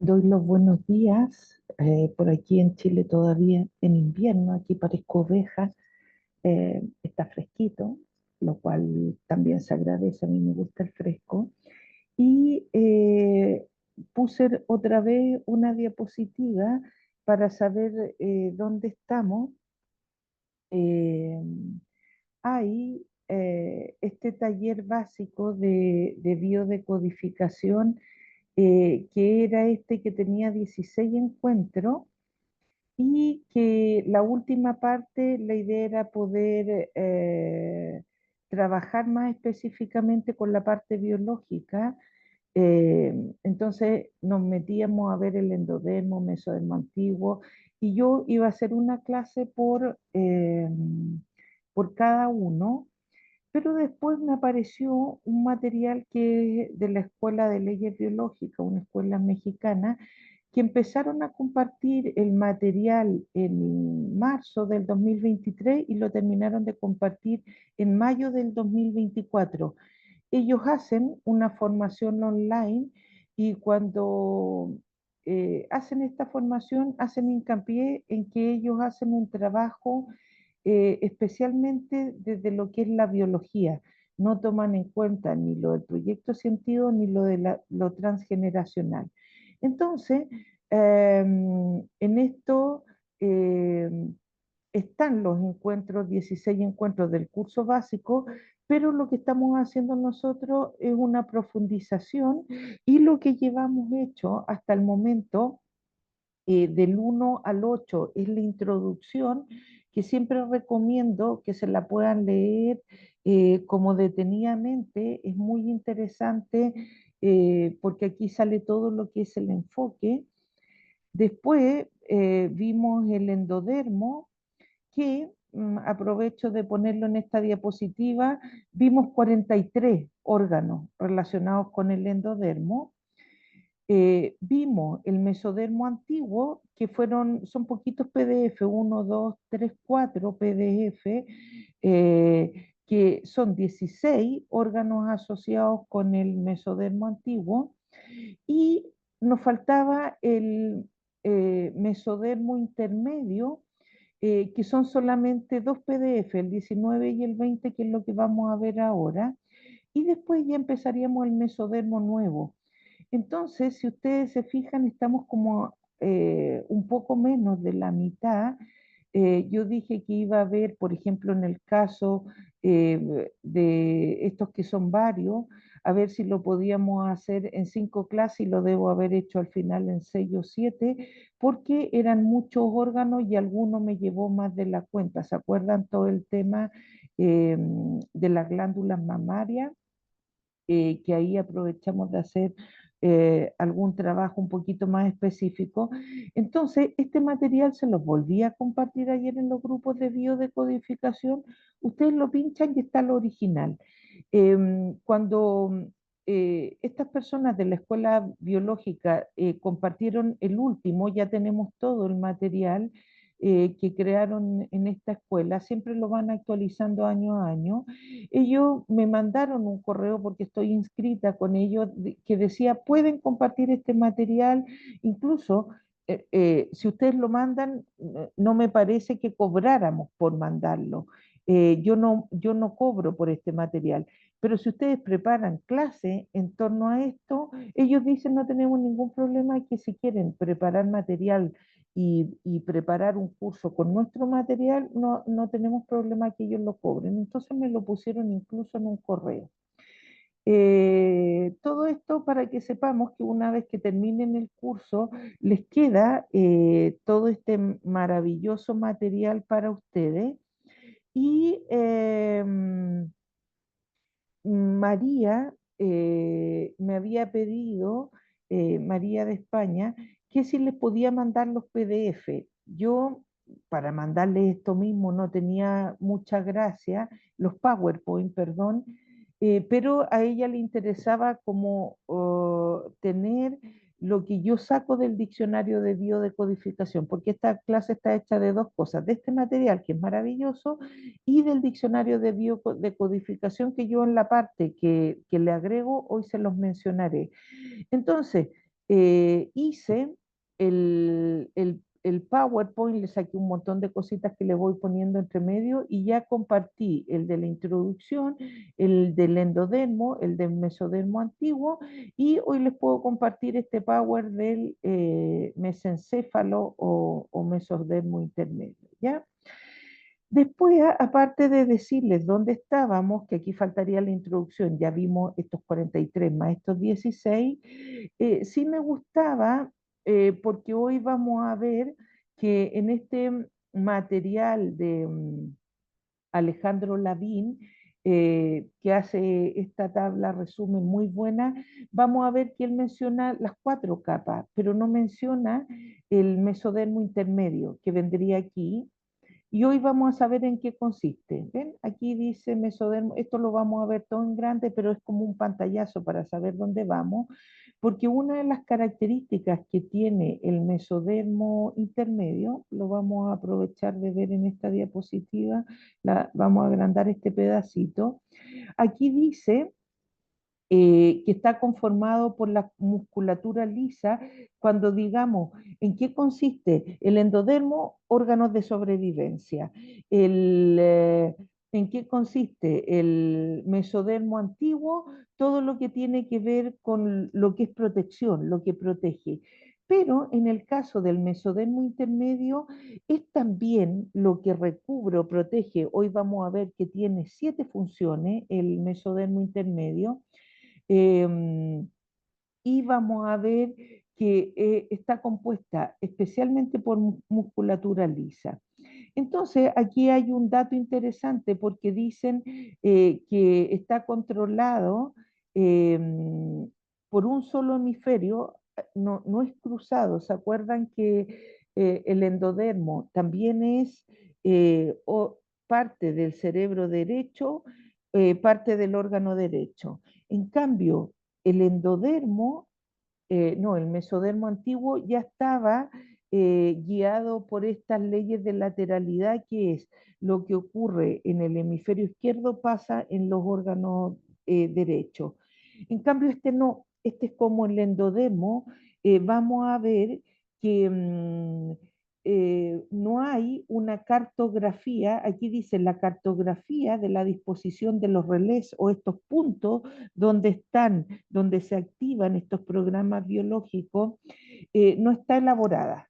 Doy los buenos días. Por aquí en Chile todavía en invierno, aquí parezco oveja, está fresquito, lo cual también se agradece, a mí me gusta el fresco. Y puse otra vez una diapositiva para saber dónde estamos. Eh, Hay este taller básico de biodecodificación, que era este que tenía 16 encuentros y que la última parte, la idea era poder trabajar más específicamente con la parte biológica. Entonces nos metíamos a ver el endodermo, mesodermo antiguo, y yo iba a hacer una clase por cada uno, pero después me apareció un material que es de la Escuela de Leyes Biológicas, una escuela mexicana, que empezaron a compartir el material en marzo del 2023 y lo terminaron de compartir en mayo del 2024. Ellos hacen una formación online y cuando hacen esta formación hacen hincapié en que ellos hacen un trabajo especialmente desde lo que es la biología. No toman en cuenta ni lo del proyecto científico ni lo transgeneracional. Entonces, en esto eh, están los encuentros, 16 encuentros del curso básico, pero lo que estamos haciendo nosotros es una profundización y lo que llevamos hecho hasta el momento, del 1 al 8 es la introducción, que siempre recomiendo que se la puedan leer como detenidamente, es muy interesante, porque aquí sale todo lo que es el enfoque. Después vimos el endodermo, que aprovecho de ponerlo en esta diapositiva, vimos 43 órganos relacionados con el endodermo. Vimos el mesodermo antiguo, que son poquitos PDF, 1, 2, 3, 4 PDF, que son 16 órganos asociados con el mesodermo antiguo, y nos faltaba el mesodermo intermedio, que son solamente dos PDF, el 19 y el 20, que es lo que vamos a ver ahora, y después ya empezaríamos el mesodermo nuevo. Entonces, si ustedes se fijan, estamos como un poco menos de la mitad. Yo dije que iba a haber, por ejemplo, en el caso de estos que son varios, a ver si lo podíamos hacer en 5 clases, y lo debo haber hecho al final en 6 o 7, porque eran muchos órganos y alguno me llevó más de la cuenta. ¿Se acuerdan todo el tema de las glándulas mamarias? Que ahí aprovechamos de hacer algún trabajo un poquito más específico. Entonces, este material se los volví a compartir ayer en los grupos de biodecodificación. Ustedes lo pinchan y está el original. Cuando estas personas de la escuela biológica compartieron el último, ya tenemos todo el material que crearon en esta escuela, siempre lo van actualizando año a año. Ellos me mandaron un correo, porque estoy inscrita con ellos, que decía, pueden compartir este material, incluso si ustedes lo mandan, no me parece que cobráramos por mandarlo. Yo no cobro por este material, pero si ustedes preparan clase en torno a esto, ellos dicen no tenemos ningún problema, que si quieren preparar material y preparar un curso con nuestro material, no tenemos problema que ellos lo cobren. Entonces me lo pusieron incluso en un correo. Todo esto para que sepamos que una vez que terminen el curso, les queda todo este maravilloso material para ustedes. Y María me había pedido, María de España, que si les podía mandar los PDF. Yo, para mandarles esto mismo, no tenía mucha gracia, los PowerPoint, perdón, pero a ella le interesaba como tener lo que yo saco del diccionario de biodecodificación, porque esta clase está hecha de dos cosas, de este material que es maravilloso y del diccionario de biodecodificación, que yo en la parte que le agrego hoy se los mencionaré. Entonces, hice el PowerPoint, le saqué un montón de cositas que le voy poniendo entre medio y ya compartí el de la introducción, el del endodermo, el del mesodermo antiguo y hoy les puedo compartir este Power del mesencéfalo o mesodermo intermedio, ¿ya? Después, aparte de decirles dónde estábamos, que aquí faltaría la introducción, ya vimos estos 43 más estos 16, sí me gustaba, porque hoy vamos a ver que en este material de Alejandro Lavín, que hace esta tabla resumen muy buena, vamos a ver que él menciona las 4 capas, pero no menciona el mesodermo intermedio, que vendría aquí y hoy vamos a saber en qué consiste. ¿Ven? Aquí dice mesodermo, esto lo vamos a ver todo en grande, pero es como un pantallazo para saber dónde vamos, porque una de las características que tiene el mesodermo intermedio, lo vamos a aprovechar de ver en esta diapositiva, vamos a agrandar este pedacito. Aquí dice que está conformado por la musculatura lisa, cuando digamos en qué consiste el endodermo, órganos de sobrevivencia, en qué consiste el mesodermo antiguo, todo lo que tiene que ver con lo que es protección, lo que protege. Pero en el caso del mesodermo intermedio es también lo que recubre o protege. Hoy vamos a ver que tiene 7 funciones el mesodermo intermedio. Eh, y vamos a ver que está compuesta especialmente por musculatura lisa. Entonces, aquí hay un dato interesante porque dicen que está controlado eh, por un solo hemisferio, no, no es cruzado. ¿Se acuerdan que el endodermo también es parte del cerebro derecho, parte del órgano derecho? En cambio, el endodermo no, el mesodermo antiguo ya estaba guiado por estas leyes de lateralidad, que es lo que ocurre en el hemisferio izquierdo pasa en los órganos derechos. En cambio, este no, este es como el endodermo, vamos a ver que no hay una cartografía, aquí dice la cartografía de la disposición de los relés o estos puntos donde están, donde se activan estos programas biológicos, no está elaborada.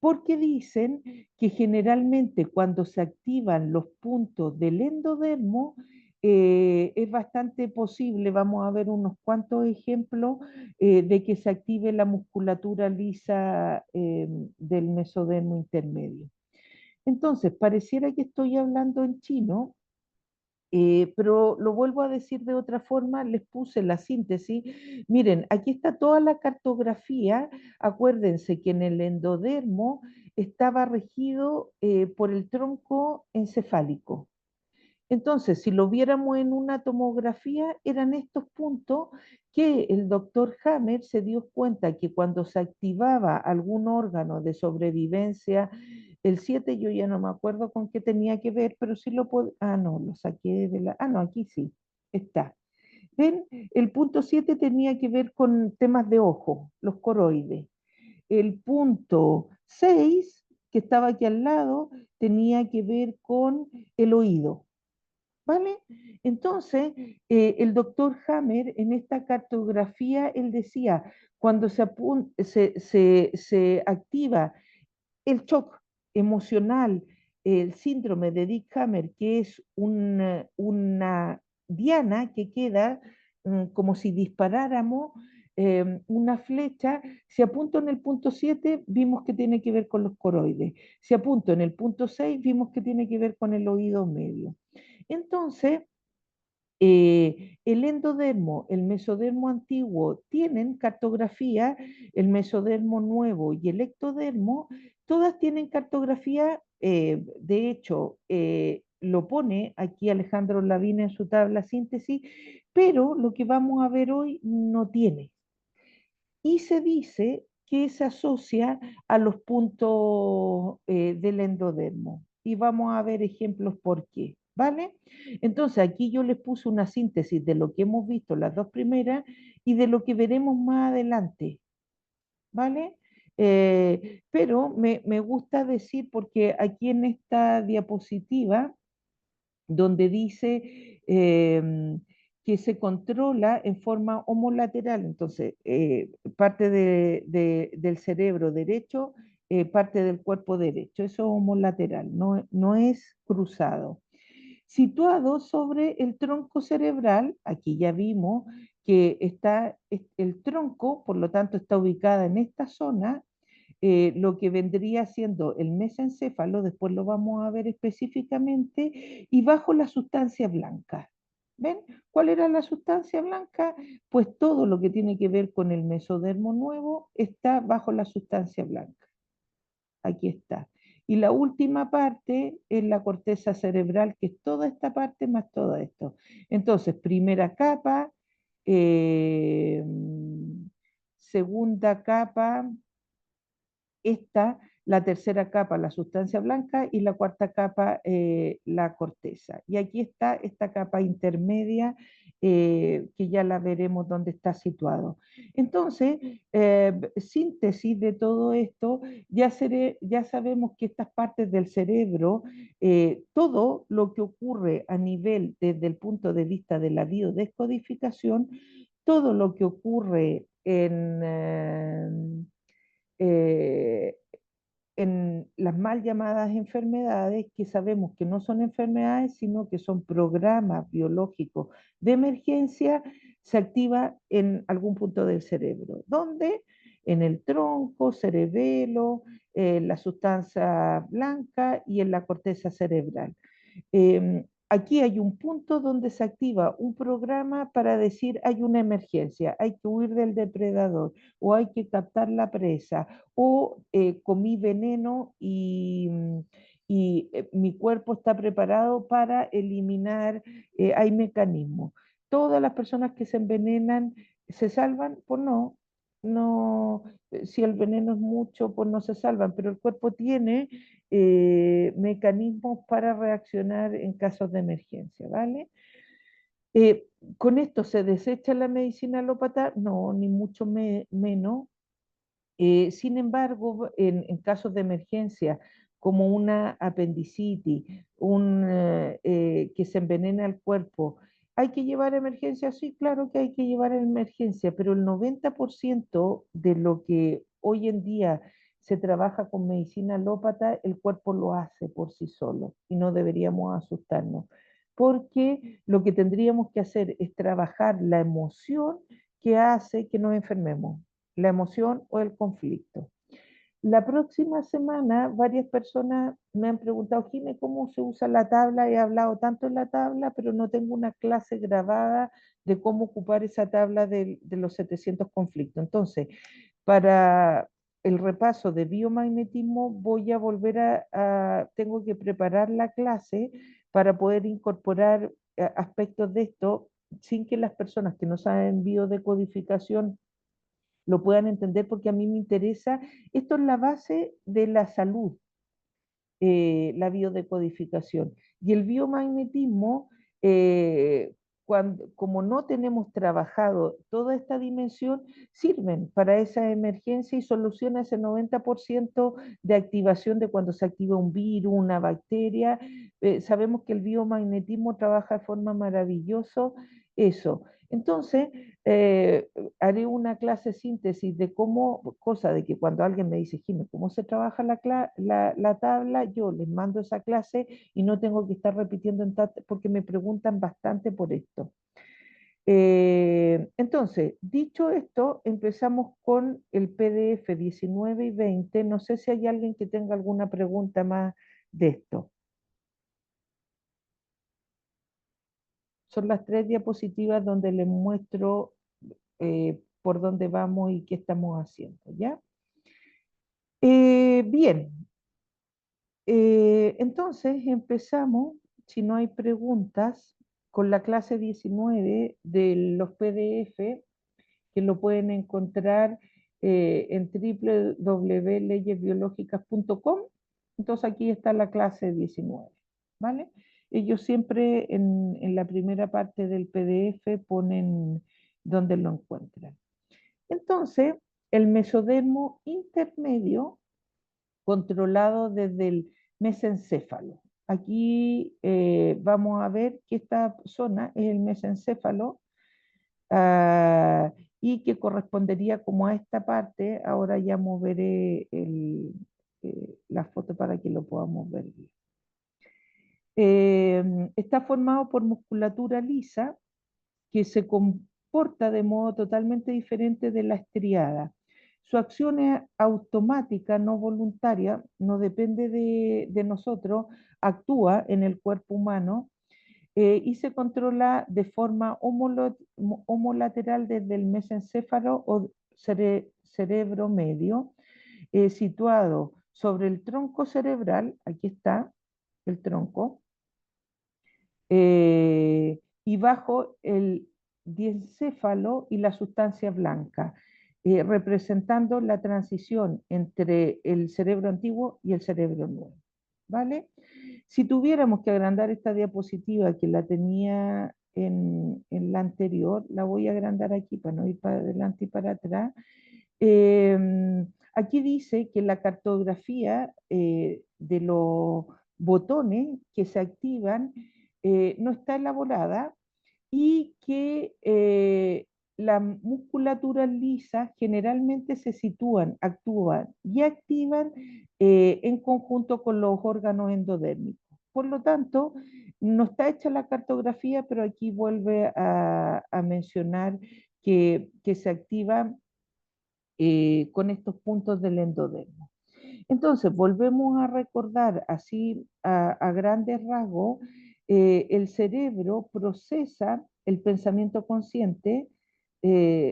Porque dicen que generalmente cuando se activan los puntos del endodermo, es bastante posible, vamos a ver unos cuantos ejemplos, de que se active la musculatura lisa del mesodermo intermedio. Entonces, pareciera que estoy hablando en chino, pero lo vuelvo a decir de otra forma, les puse la síntesis. Miren, aquí está toda la cartografía. Acuérdense que en el endodermo estaba regido por el tronco encefálico. Entonces, si lo viéramos en una tomografía, eran estos puntos que el doctor Hammer se dio cuenta que cuando se activaba algún órgano de sobrevivencia, el 7 yo ya no me acuerdo con qué tenía que ver, pero sí lo puedo, ah, no, lo saqué de la, ah, no, aquí sí, está. ¿Ven? El punto 7 tenía que ver con temas de ojo, los coroides. El punto 6 que estaba aquí al lado, tenía que ver con el oído. ¿Vale? Entonces, el doctor Hammer en esta cartografía, él decía, cuando se activa el shock emocional, el síndrome de Dick Hammer, que es una diana que queda como si disparáramos una flecha, si apunto en el punto 7, vimos que tiene que ver con los coroides. Si apunto en el punto 6, vimos que tiene que ver con el oído medio. Entonces, el endodermo, el mesodermo antiguo tienen cartografía, el mesodermo nuevo y el ectodermo, todas tienen cartografía, de hecho, lo pone aquí Alejandro Lavín en su tabla síntesis, pero lo que vamos a ver hoy no tiene. Y se dice que se asocia a los puntos del endodermo. Y vamos a ver ejemplos por qué, ¿vale? Entonces aquí yo les puse una síntesis de lo que hemos visto las dos primeras y de lo que veremos más adelante. ¿vale? Pero me gusta decir, porque aquí en esta diapositiva, donde dice que se controla en forma homolateral, entonces parte del cerebro derecho, parte del cuerpo derecho, eso es homolateral, no es cruzado. Situado sobre el tronco cerebral, aquí ya vimos que está el tronco, por lo tanto está ubicada en esta zona, lo que vendría siendo el mesencéfalo, después lo vamos a ver específicamente, y bajo la sustancia blanca. ¿Ven? ¿Cuál era la sustancia blanca? Pues todo lo que tiene que ver con el mesodermo nuevo está bajo la sustancia blanca. Aquí está. Y la última parte es la corteza cerebral, que es toda esta parte más todo esto. Entonces, primera capa, eh, segunda capa, esta, la tercera capa, la sustancia blanca, y la cuarta capa, la corteza. Y aquí está esta capa intermedia, que ya la veremos dónde está situado. Entonces, síntesis de todo esto, ya sabemos que estas partes del cerebro, todo lo que ocurre a nivel desde el punto de vista de la biodescodificación, todo lo que ocurre eh, en las mal llamadas enfermedades, que sabemos que no son enfermedades, sino que son programas biológicos de emergencia, se activa en algún punto del cerebro. ¿Dónde? En el tronco, cerebelo, la sustancia blanca y en la corteza cerebral. Aquí hay un punto donde se activa un programa para decir hay una emergencia, hay que huir del depredador o hay que captar la presa o comí veneno y mi cuerpo está preparado para eliminar, hay mecanismos. Todas las personas que se envenenan se salvan, pues no, si el veneno es mucho, pues no se salvan, pero el cuerpo tiene mecanismos para reaccionar en casos de emergencia, ¿vale? ¿Con esto se desecha la medicina alópata? No, ni mucho menos. Sin embargo, en casos de emergencia, como una apendicitis, que se envenena el cuerpo, ¿hay que llevar a emergencia? Sí, claro que hay que llevar a emergencia, pero el 90% de lo que hoy en día se trabaja con medicina alópata, el cuerpo lo hace por sí solo y no deberíamos asustarnos, porque lo que tendríamos que hacer es trabajar la emoción que hace que nos enfermemos, la emoción o el conflicto. La próxima semana varias personas me han preguntado, Jimé, ¿cómo se usa la tabla? He hablado tanto en la tabla, pero no tengo una clase grabada de cómo ocupar esa tabla de los 700 conflictos. Entonces, para el repaso de biomagnetismo voy a volver tengo que preparar la clase para poder incorporar aspectos de esto sin que las personas que no saben biodecodificación lo puedan entender, porque a mí me interesa, esto es la base de la salud, la biodecodificación. Y el biomagnetismo, como no tenemos trabajado toda esta dimensión, sirven para esa emergencia y soluciona ese 90% de activación de cuando se activa un virus, una bacteria. Sabemos que el biomagnetismo trabaja de forma maravillosa eso. Entonces, eh, haré una clase síntesis de cómo, cosa de que cuando alguien me dice, Jimé, ¿cómo se trabaja la tabla? Yo les mando esa clase y no tengo que estar repitiendo porque me preguntan bastante por esto. Entonces, dicho esto, empezamos con el PDF 19 y 20. No sé si hay alguien que tenga alguna pregunta más de esto. Son las 3 diapositivas donde les muestro por dónde vamos y qué estamos haciendo, ¿ya? Bien, entonces empezamos, si no hay preguntas, con la clase 19 de los PDF, que lo pueden encontrar en www.leyesbiológicas.com. Entonces aquí está la clase 19, ¿vale? Ellos siempre en la primera parte del PDF ponen donde lo encuentran. Entonces, el mesodermo intermedio controlado desde el mesencéfalo. Aquí vamos a ver que esta zona es el mesencéfalo y que correspondería como a esta parte. Ahora ya moveré la foto para que lo podamos ver bien. Está formado por musculatura lisa que se comporta de modo totalmente diferente de la estriada. Su acción es automática, no voluntaria, no depende de nosotros, actúa en el cuerpo humano y se controla de forma homolateral desde el mesencéfalo o cerebro medio, situado sobre el tronco cerebral, aquí está el tronco, y bajo el diencéfalo y la sustancia blanca, representando la transición entre el cerebro antiguo y el cerebro nuevo. ¿Vale? Si tuviéramos que agrandar esta diapositiva que la tenía en la anterior, la voy a agrandar aquí para no ir para adelante y para atrás. Aquí dice que la cartografía de los botones que se activan no está elaborada y que la musculatura lisa generalmente se sitúan, actúan y activan en conjunto con los órganos endodérmicos. Por lo tanto, no está hecha la cartografía, pero aquí vuelve a mencionar que se activa con estos puntos del endodermo. Entonces, volvemos a recordar así a grandes rasgos, el cerebro procesa el pensamiento consciente,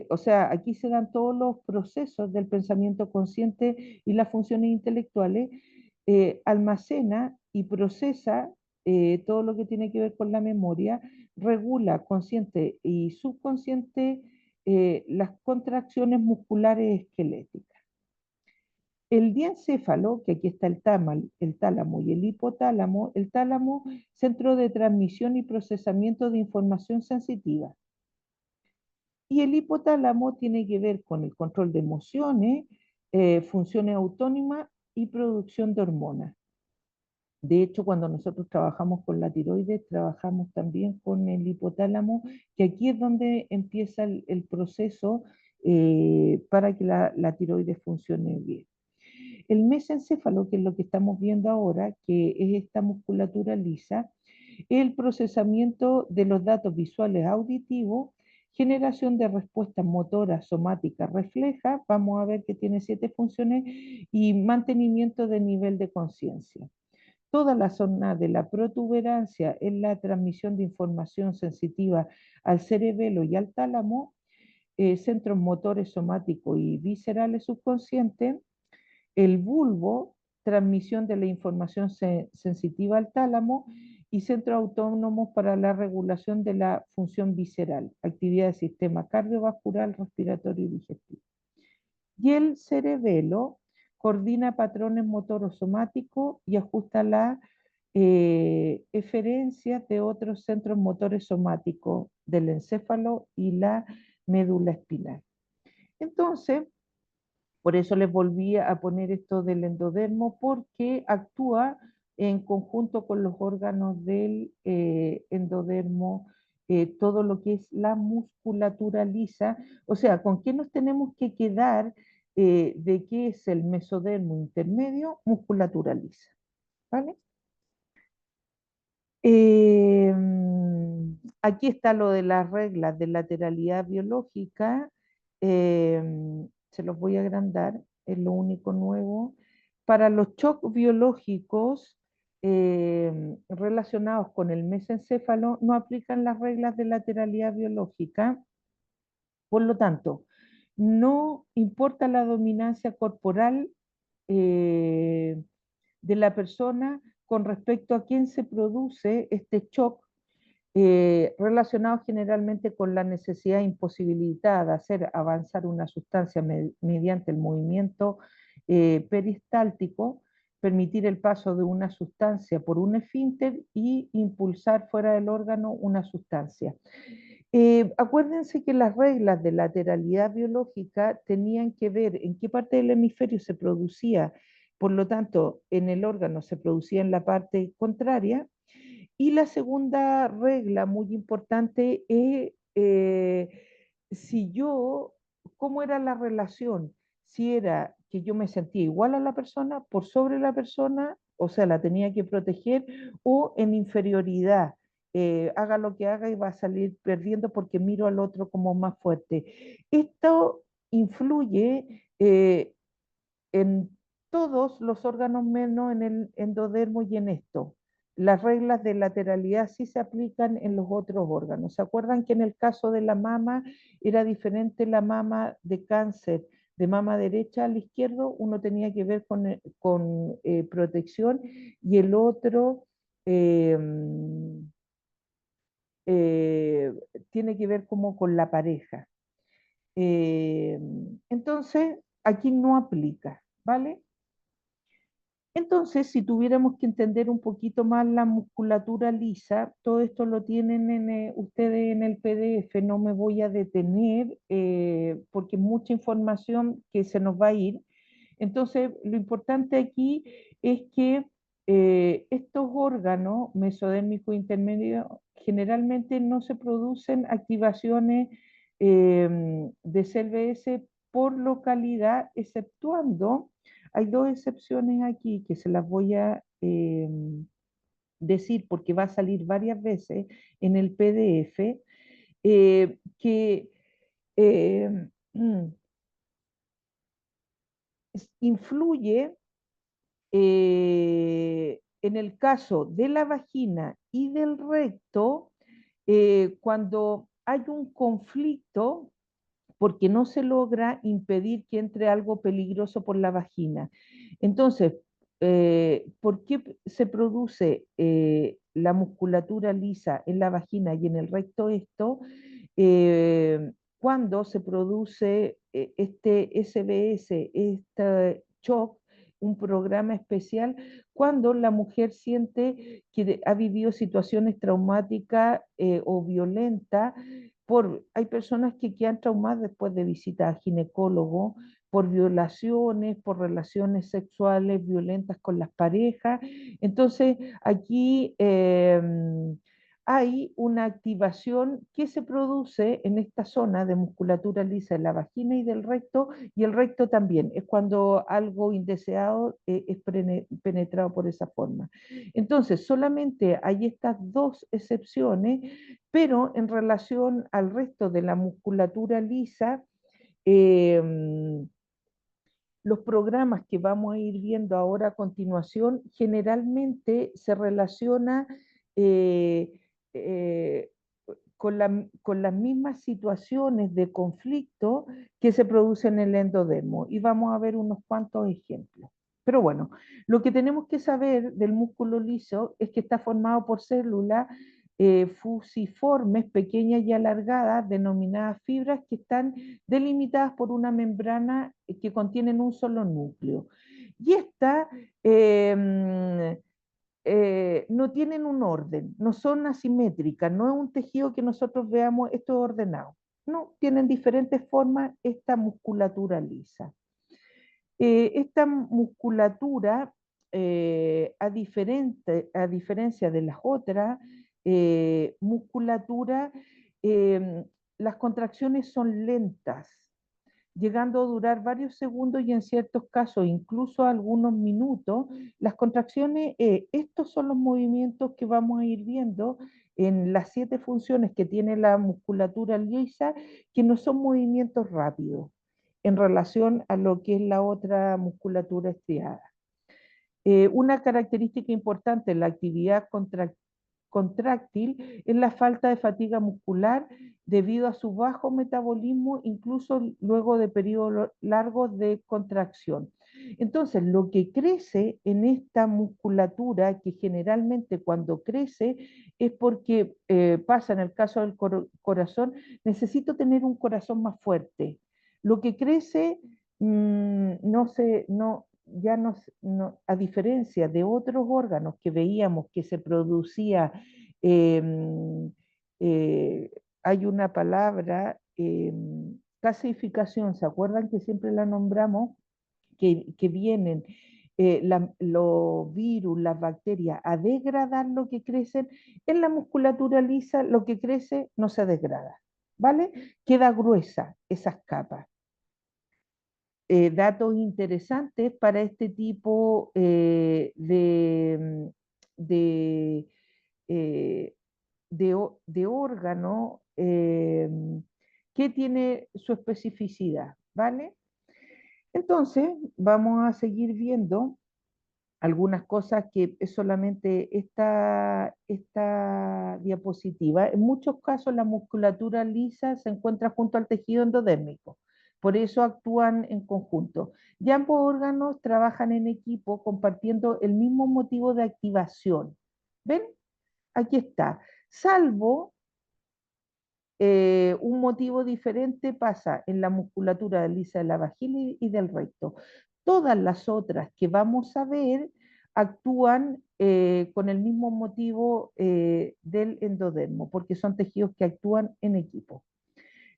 o sea, aquí se dan todos los procesos del pensamiento consciente y las funciones intelectuales, almacena y procesa todo lo que tiene que ver con la memoria, regula consciente y subconsciente las contracciones musculares esqueléticas. El diencéfalo, que aquí está el tálamo y el hipotálamo, el tálamo, centro de transmisión y procesamiento de información sensitiva. Y el hipotálamo tiene que ver con el control de emociones, funciones autónomas y producción de hormonas. De hecho, cuando nosotros trabajamos con la tiroides, trabajamos también con el hipotálamo, que aquí es donde empieza el proceso para que la tiroides funcione bien. El mesencéfalo, que es lo que estamos viendo ahora, que es esta musculatura lisa, es el procesamiento de los datos visuales auditivos, generación de respuestas motoras, somáticas, reflejas, vamos a ver que tiene 7 funciones, y mantenimiento de nivel de conciencia. Toda la zona de la protuberancia en la transmisión de información sensitiva al cerebelo y al tálamo, centros motores somáticos y viscerales subconscientes, el bulbo, transmisión de la información sensitiva al tálamo, y centros autónomos para la regulación de la función visceral, actividad del sistema cardiovascular, respiratorio y digestivo. Y el cerebelo coordina patrones motorosomáticos y ajusta la eferencia de otros centros motores somáticos del encéfalo y la médula espinal. Entonces, por eso les volví a poner esto del endodermo, porque actúa en conjunto con los órganos del endodermo, todo lo que es la musculatura lisa. O sea, ¿con qué nos tenemos que quedar de qué es el mesodermo intermedio? Musculatura lisa. ¿Vale? Eh, Aquí está lo de las reglas de lateralidad biológica. eh, Se los voy a agrandar, es lo único nuevo. Para los shocks biológicos relacionados con el mesencéfalo, no aplican las reglas de lateralidad biológica. Por lo tanto, no importa la dominancia corporal eh, de la persona con respecto a quién se produce este shock, relacionado generalmente con la necesidad imposibilitada de hacer avanzar una sustancia mediante el movimiento peristáltico, permitir el paso de una sustancia por un esfínter y impulsar fuera del órgano una sustancia. Acuérdense que las reglas de lateralidad biológica tenían que ver en qué parte del hemisferio se producía, por lo tanto, en el órgano se producía en la parte contraria. Y la segunda regla muy importante es si yo, cómo era la relación, si era que yo me sentía igual a la persona, por sobre la persona, o sea, la tenía que proteger, o en inferioridad, haga lo que haga y va a salir perdiendo porque miro al otro como más fuerte. Esto influye en todos los órganos menos en el endodermo y en esto. Las reglas de lateralidad sí se aplican en los otros órganos. ¿Se acuerdan que en el caso de la mama era diferente la mama de cáncer de mama derecha al izquierdo? Uno tenía que ver con protección y el otro eh, eh, tiene que ver como con la pareja. Eh, entonces, aquí no aplica, ¿vale? Entonces, si tuviéramos que entender un poquito más la musculatura lisa, todo esto lo tienen ustedes en el PDF, no me voy a detener porque es mucha información que se nos va a ir. Entonces, lo importante aquí es que estos órganos mesodérmico intermedio generalmente no se producen activaciones de CLS por localidad, exceptuando hay dos excepciones aquí que se las voy a decir porque va a salir varias veces en el PDF, que eh, influye en el caso de la vagina y del recto cuando hay un conflicto porque no se logra impedir que entre algo peligroso por la vagina. Entonces, ¿por qué se produce la musculatura lisa en la vagina y en el recto esto? Cuando se produce este SBS, este shock, un programa especial, cuando la mujer siente que ha vivido situaciones traumáticas o violentas hay personas que quedan traumadas después de visitas a ginecólogo por violaciones, por relaciones sexuales violentas con las parejas. Entonces, aquí hay una activación que se produce en esta zona de musculatura lisa en la vagina y del recto, y el recto también, es cuando algo indeseado es penetrado por esa forma. Entonces, solamente hay estas dos excepciones, pero en relación al resto de la musculatura lisa, eh, los programas que vamos a ir viendo ahora a continuación generalmente se relaciona eh, eh, con las mismas situaciones de conflicto que se producen en el endodermo. Y vamos a ver unos cuantos ejemplos. Pero bueno, lo que tenemos que saber del músculo liso es que está formado por células fusiformes, pequeñas y alargadas, denominadas fibras, que están delimitadas por una membrana que contienen un solo núcleo. Y esta no tienen un orden, no son asimétricas, no es un tejido que nosotros veamos esto ordenado. No, tienen diferentes formas esta musculatura lisa. Esta musculatura, a diferencia de las otras musculaturas, las contracciones son lentas, llegando a durar varios segundos y en ciertos casos incluso algunos minutos. Las contracciones, estos son los movimientos que vamos a ir viendo en las 7 funciones que tiene la musculatura lisa, que no son movimientos rápidos en relación a lo que es la otra musculatura estriada. Una característica importante en la actividad contráctil es la falta de fatiga muscular debido a su bajo metabolismo, incluso luego de periodos largos de contracción. Entonces, lo que crece en esta musculatura, que generalmente cuando crece es porque pasa en el caso del corazón, necesito tener un corazón más fuerte. Lo que crece no se, no, ya a diferencia de otros órganos que veíamos que se producía eh, eh, hay una palabra, gasificación, ¿se acuerdan que siempre la nombramos? Que vienen los virus, las bacterias a degradar lo que crecen, en la musculatura lisa lo que crece no se degrada, ¿vale? Queda gruesa esas capas. Datos interesantes para este tipo de, eh, de órgano que tiene su especificidad, ¿vale? Entonces, vamos a seguir viendo algunas cosas que es solamente esta diapositiva. En muchos casos la musculatura lisa se encuentra junto al tejido endodérmico, por eso actúan en conjunto. Y ambos órganos trabajan en equipo compartiendo el mismo motivo de activación. ¿Ven? Aquí está. Salvo un motivo diferente pasa en la musculatura lisa de la vagina y del recto. Todas las otras que vamos a ver actúan con el mismo motivo del endodermo, porque son tejidos que actúan en equipo.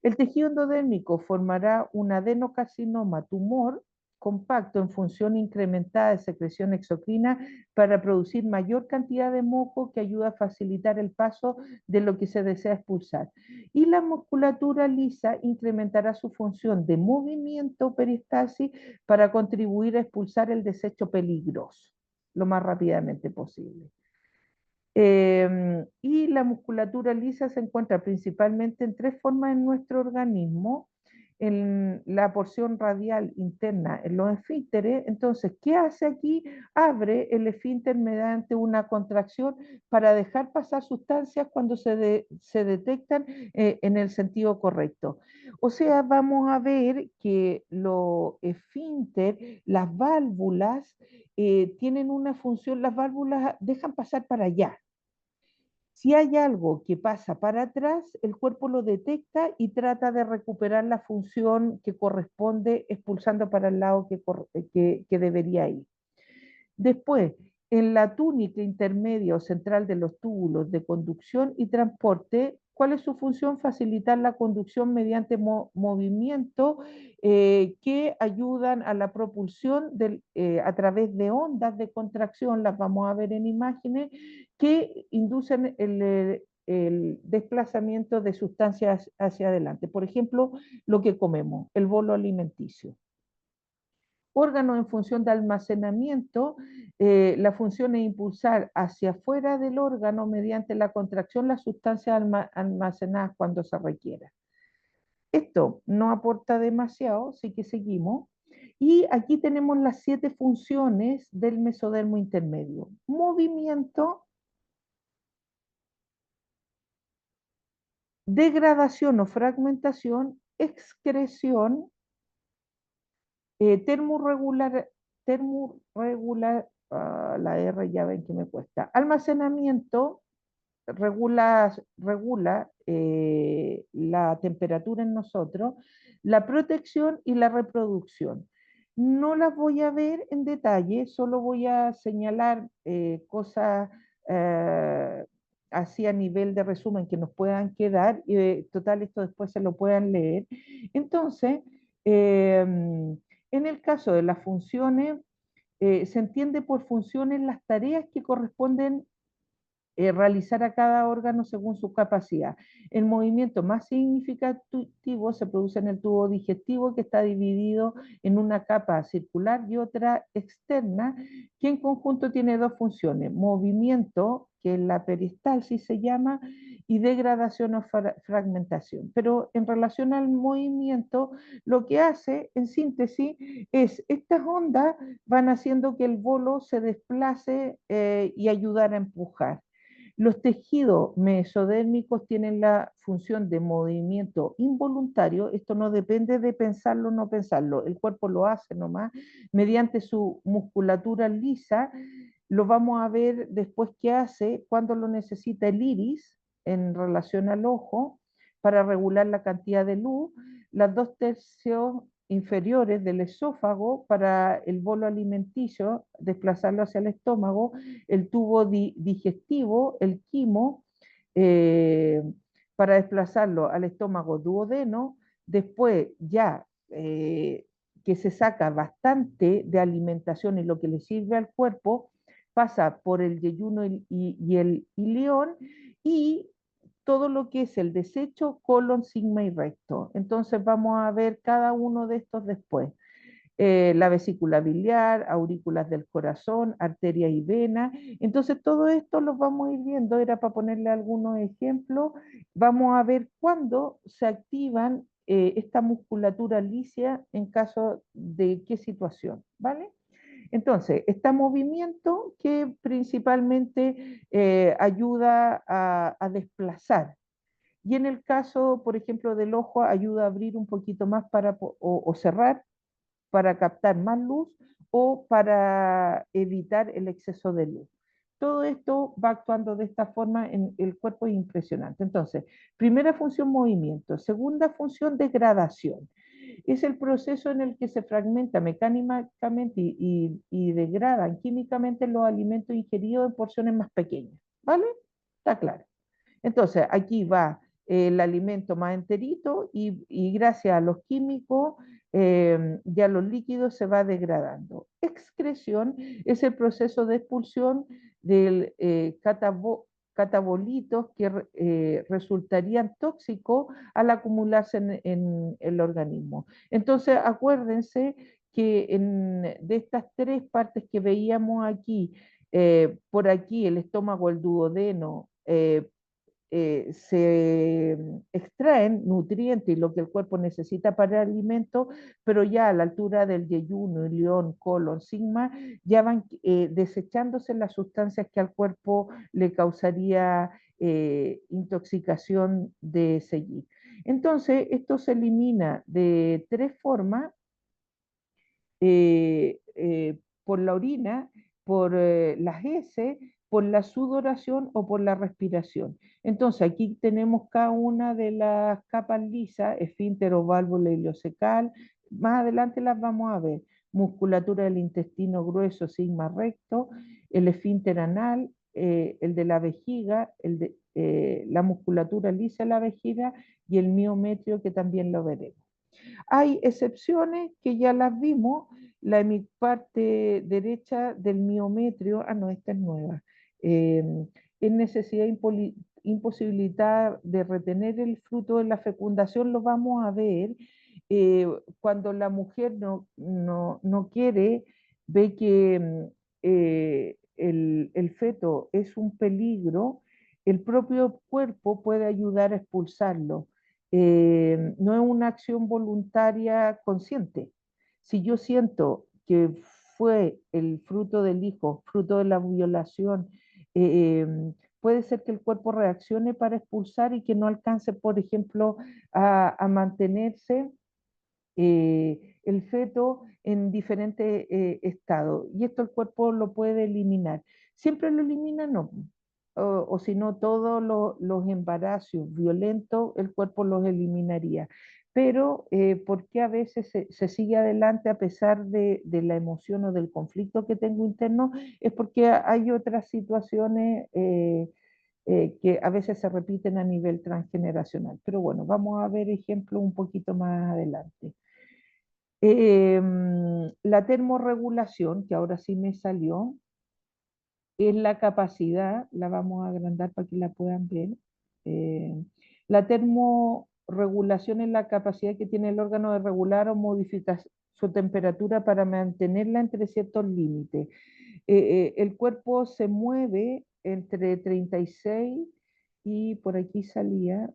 El tejido endodérmico formará un adenocarcinoma tumor compacto en función incrementada de secreción exocrina para producir mayor cantidad de moco que ayuda a facilitar el paso de lo que se desea expulsar. Y la musculatura lisa incrementará su función de movimiento peristalsis para contribuir a expulsar el desecho peligroso lo más rápidamente posible. Y la musculatura lisa se encuentra principalmente en tres formas en nuestro organismo. En la porción radial interna, en los esfínteres. Entonces, ¿qué hace aquí? Abre el esfínter mediante una contracción para dejar pasar sustancias cuando se detectan en el sentido correcto. O sea, vamos a ver que los esfínter, las válvulas, tienen una función, las válvulas dejan pasar para allá. Si hay algo que pasa para atrás, el cuerpo lo detecta y trata de recuperar la función que corresponde expulsando para el lado que debería ir. Después, en la túnica intermedia o central de los túbulos de conducción y transporte, ¿cuál es su función? Facilitar la conducción mediante movimiento que ayudan a la propulsión a través de ondas de contracción, las vamos a ver en imágenes, que inducen el desplazamiento de sustancias hacia adelante. Por ejemplo, lo que comemos, el bolo alimenticio. Órgano en función de almacenamiento, la función es impulsar hacia afuera del órgano mediante la contracción las sustancias almacenadas cuando se requiera. Esto no aporta demasiado, así que seguimos. Y aquí tenemos las 7 funciones del mesodermo intermedio. Movimiento, degradación o fragmentación, excreción, termorregular, la R ya ven que me cuesta, almacenamiento, regula la temperatura en nosotros, la protección y la reproducción. No las voy a ver en detalle, solo voy a señalar cosas así a nivel de resumen que nos puedan quedar, y total esto después se lo puedan leer. Entonces, en el caso de las funciones, se entiende por funciones las tareas que corresponden realizar a cada órgano según su capacidad. El movimiento más significativo se produce en el tubo digestivo, que está dividido en una capa circular y otra externa, que en conjunto tiene dos funciones: movimiento, que es la peristalsis se llama, y degradación o fragmentación. Pero en relación al movimiento, lo que hace, en síntesis, es estas ondas van haciendo que el bolo se desplace y ayudar a empujar. Los tejidos mesodérmicos tienen la función de movimiento involuntario. Esto no depende de pensarlo o no pensarlo. El cuerpo lo hace nomás mediante su musculatura lisa. Lo vamos a ver después qué hace cuando lo necesita el iris en relación al ojo para regular la cantidad de luz. Las 2/3 inferiores del esófago para el bolo alimenticio, desplazarlo hacia el estómago, el tubo digestivo, el quimo, eh, para desplazarlo al estómago duodeno, después ya que se saca bastante de alimentación y lo que le sirve al cuerpo, pasa por el yeyuno y el ilión y todo lo que es el desecho, colon, sigma y recto. Entonces vamos a ver cada uno de estos después. La vesícula biliar, aurículas del corazón, arteria y vena. Entonces todo esto lo vamos a ir viendo, era para ponerle algunos ejemplos. Vamos a ver cuándo se activan esta musculatura lícea en caso de qué situación, ¿vale? Entonces, está movimiento que principalmente ayuda a desplazar. Y en el caso, por ejemplo, del ojo, ayuda a abrir un poquito más o cerrar para captar más luz o para evitar el exceso de luz. Todo esto va actuando de esta forma en el cuerpo, es impresionante. Entonces, primera función, movimiento. Segunda función, degradación. Es el proceso en el que se fragmenta mecánicamente y degradan químicamente los alimentos ingeridos en porciones más pequeñas. ¿Vale? Está claro. Entonces, aquí va el alimento más enterito y gracias a los químicos ya los líquidos se va degradando. Excreción es el proceso de expulsión del catabolitos que resultarían tóxicos al acumularse en el organismo. Entonces, acuérdense que de estas tres partes que veíamos aquí, por aquí el estómago, el duodeno, se extraen nutrientes y lo que el cuerpo necesita para el alimento, pero ya a la altura del yeyuno, ilión, colon, sigma, ya van desechándose las sustancias que al cuerpo le causaría intoxicación de seguir. Entonces, esto se elimina de tres formas por la orina, por las heces, por la sudoración o por la respiración. Entonces, aquí tenemos cada una de las capas lisas, esfínter o válvula ileocecal. Más adelante las vamos a ver. Musculatura del intestino grueso, sigma recto, el esfínter anal, el de la vejiga, la musculatura lisa de la vejiga y el miometrio que también lo veremos. Hay excepciones que ya las vimos, mi parte derecha del miometrio, no, esta es nueva, eh, es necesidad imposibilitar de retener el fruto de la fecundación, lo vamos a ver cuando la mujer no quiere, ve que el feto es un peligro, el propio cuerpo puede ayudar a expulsarlo. No es una acción voluntaria consciente. Si yo siento que fue el fruto del hijo, fruto de la violación, puede ser que el cuerpo reaccione para expulsar y que no alcance, por ejemplo, a mantenerse el feto en diferentes estados. Y esto el cuerpo lo puede eliminar. ¿Siempre lo elimina? No. O si no, todos los embarazos violentos, el cuerpo los eliminaría. Pero, ¿por qué a veces se sigue adelante a pesar de la emoción o del conflicto que tengo interno? Es porque hay otras situaciones que a veces se repiten a nivel transgeneracional. Pero bueno, vamos a ver ejemplos un poquito más adelante. La termorregulación, que ahora sí me salió, es la capacidad, la vamos a agrandar para que la puedan ver. Eh, la termorregulación es la capacidad que tiene el órgano de regular o modificar su temperatura para mantenerla entre ciertos límites. El cuerpo se mueve entre 36 y por aquí salía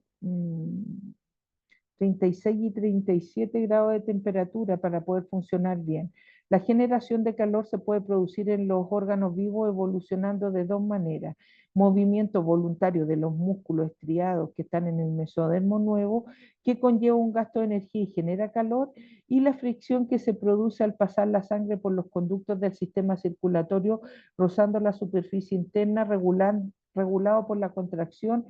36 y 37 grados de temperatura para poder funcionar bien. La generación de calor se puede producir en los órganos vivos evolucionando de dos maneras. Movimiento voluntario de los músculos estriados que están en el mesodermo nuevo, que conlleva un gasto de energía y genera calor, y la fricción que se produce al pasar la sangre por los conductos del sistema circulatorio, rozando la superficie interna, regulado por la contracción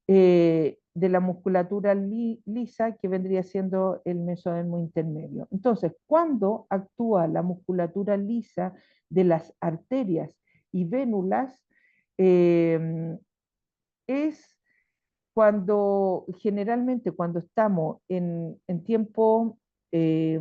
de la musculatura lisa que vendría siendo el mesodermo intermedio. Entonces, cuando actúa la musculatura lisa de las arterias y vénulas, eh, es generalmente cuando estamos en tiempo eh,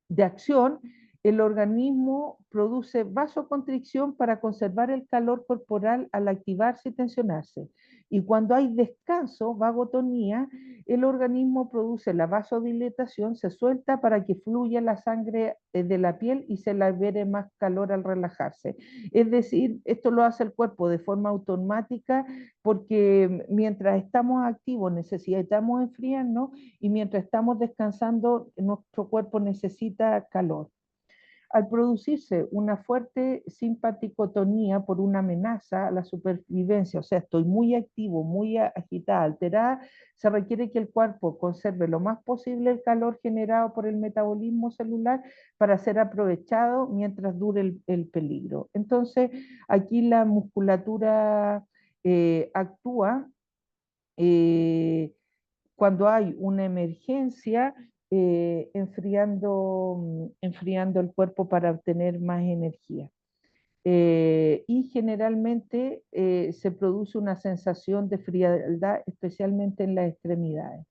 de acción, el organismo produce vasoconstricción para conservar el calor corporal al activarse y tensionarse. Y cuando hay descanso, vagotonía, el organismo produce la vasodilatación, se suelta para que fluya la sangre de la piel y se libere más calor al relajarse. Es decir, esto lo hace el cuerpo de forma automática porque mientras estamos activos necesitamos enfriarnos y mientras estamos descansando, nuestro cuerpo necesita calor. Al producirse una fuerte simpaticotonía por una amenaza a la supervivencia, o sea, estoy muy activo, muy agitada, alterada, se requiere que el cuerpo conserve lo más posible el calor generado por el metabolismo celular para ser aprovechado mientras dure el peligro. Entonces, aquí la musculatura actúa eh, cuando hay una emergencia, enfriando el cuerpo para obtener más energía. Y generalmente se produce una sensación de frialdad, especialmente en las extremidades.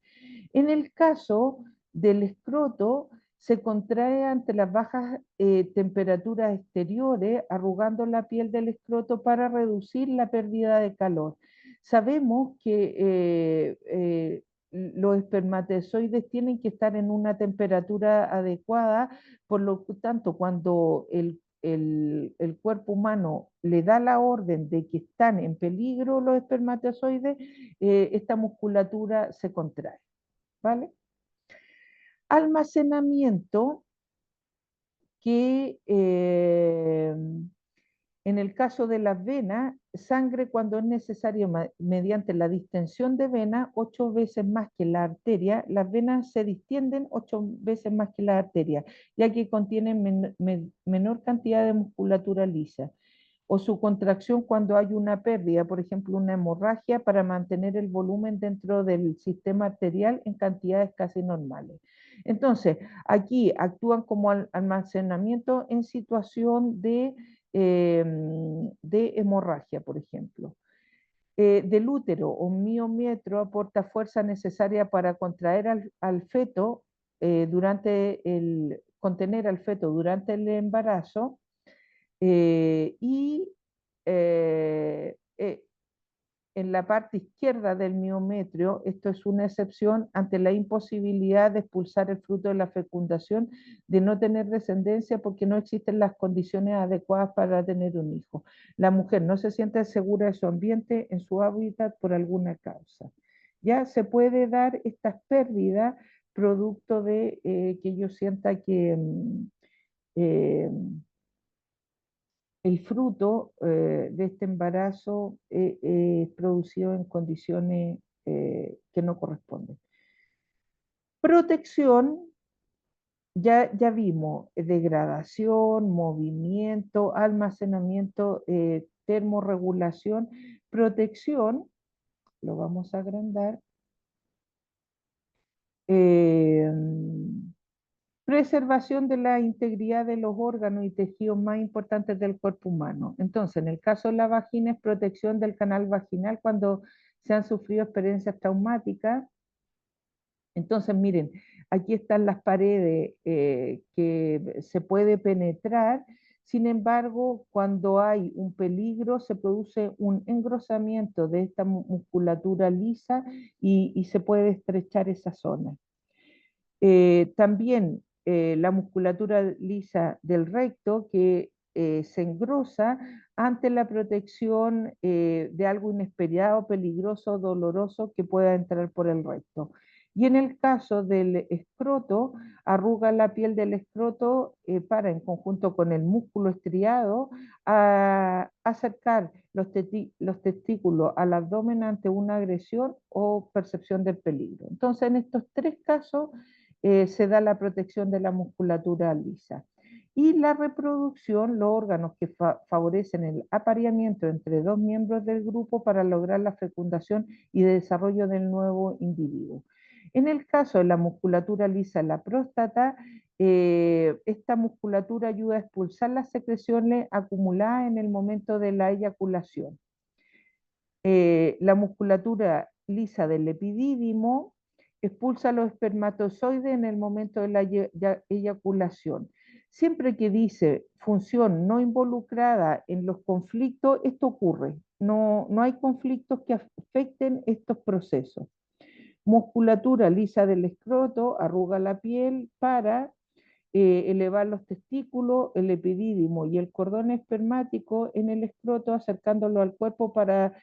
En el caso del escroto, se contrae ante las bajas temperaturas exteriores, arrugando la piel del escroto para reducir la pérdida de calor. Sabemos que los espermatozoides tienen que estar en una temperatura adecuada, por lo tanto, cuando el cuerpo humano le da la orden de que están en peligro los espermatozoides, esta musculatura se contrae. ¿Vale? Almacenamiento que en el caso de las venas, sangre cuando es necesario mediante la distensión de vena 8 veces más que la arteria. Las venas se distienden 8 veces más que la arteria, ya que contienen menor cantidad de musculatura lisa. O su contracción cuando hay una pérdida, por ejemplo, una hemorragia, para mantener el volumen dentro del sistema arterial en cantidades casi normales. Entonces, aquí actúan como almacenamiento en situación de hemorragia, por ejemplo. Del útero o miometro aporta fuerza necesaria para contraer al feto contener al feto durante el embarazo y eh, eh, en la parte izquierda del miometrio, esto es una excepción ante la imposibilidad de expulsar el fruto de la fecundación, de no tener descendencia porque no existen las condiciones adecuadas para tener un hijo. La mujer no se siente segura de su ambiente, en su hábitat, por alguna causa. Ya se puede dar estas pérdidas producto de que yo sienta que eh, el fruto de este embarazo es producido en condiciones que no corresponden. Protección, ya vimos, degradación, movimiento, almacenamiento, termorregulación. Protección, lo vamos a agrandar. eh, Preservación de la integridad de los órganos y tejidos más importantes del cuerpo humano. Entonces, en el caso de la vagina es protección del canal vaginal cuando se han sufrido experiencias traumáticas. Entonces, miren, aquí están las paredes que se puede penetrar. Sin embargo, cuando hay un peligro, se produce un engrosamiento de esta musculatura lisa y se puede estrechar esa zona. También la musculatura lisa del recto que se engrosa ante la protección de algo inesperado, peligroso, doloroso que pueda entrar por el recto. Y en el caso del escroto, arruga la piel del escroto para, en conjunto con el músculo estriado, acercar los testículos al abdomen ante una agresión o percepción del peligro. Entonces, en estos tres casos, se da la protección de la musculatura lisa. Y la reproducción, los órganos que favorecen el apareamiento entre dos miembros del grupo para lograr la fecundación y desarrollo del nuevo individuo. En el caso de la musculatura lisa en la próstata, esta musculatura ayuda a expulsar las secreciones acumuladas en el momento de la eyaculación. La musculatura lisa del epidídimo expulsa los espermatozoides en el momento de la eyaculación. Siempre que dice función no involucrada en los conflictos, esto ocurre. No hay conflictos que afecten estos procesos. Musculatura lisa del escroto, arruga la piel para elevar los testículos, el epidídimo y el cordón espermático en el escroto, acercándolo al cuerpo para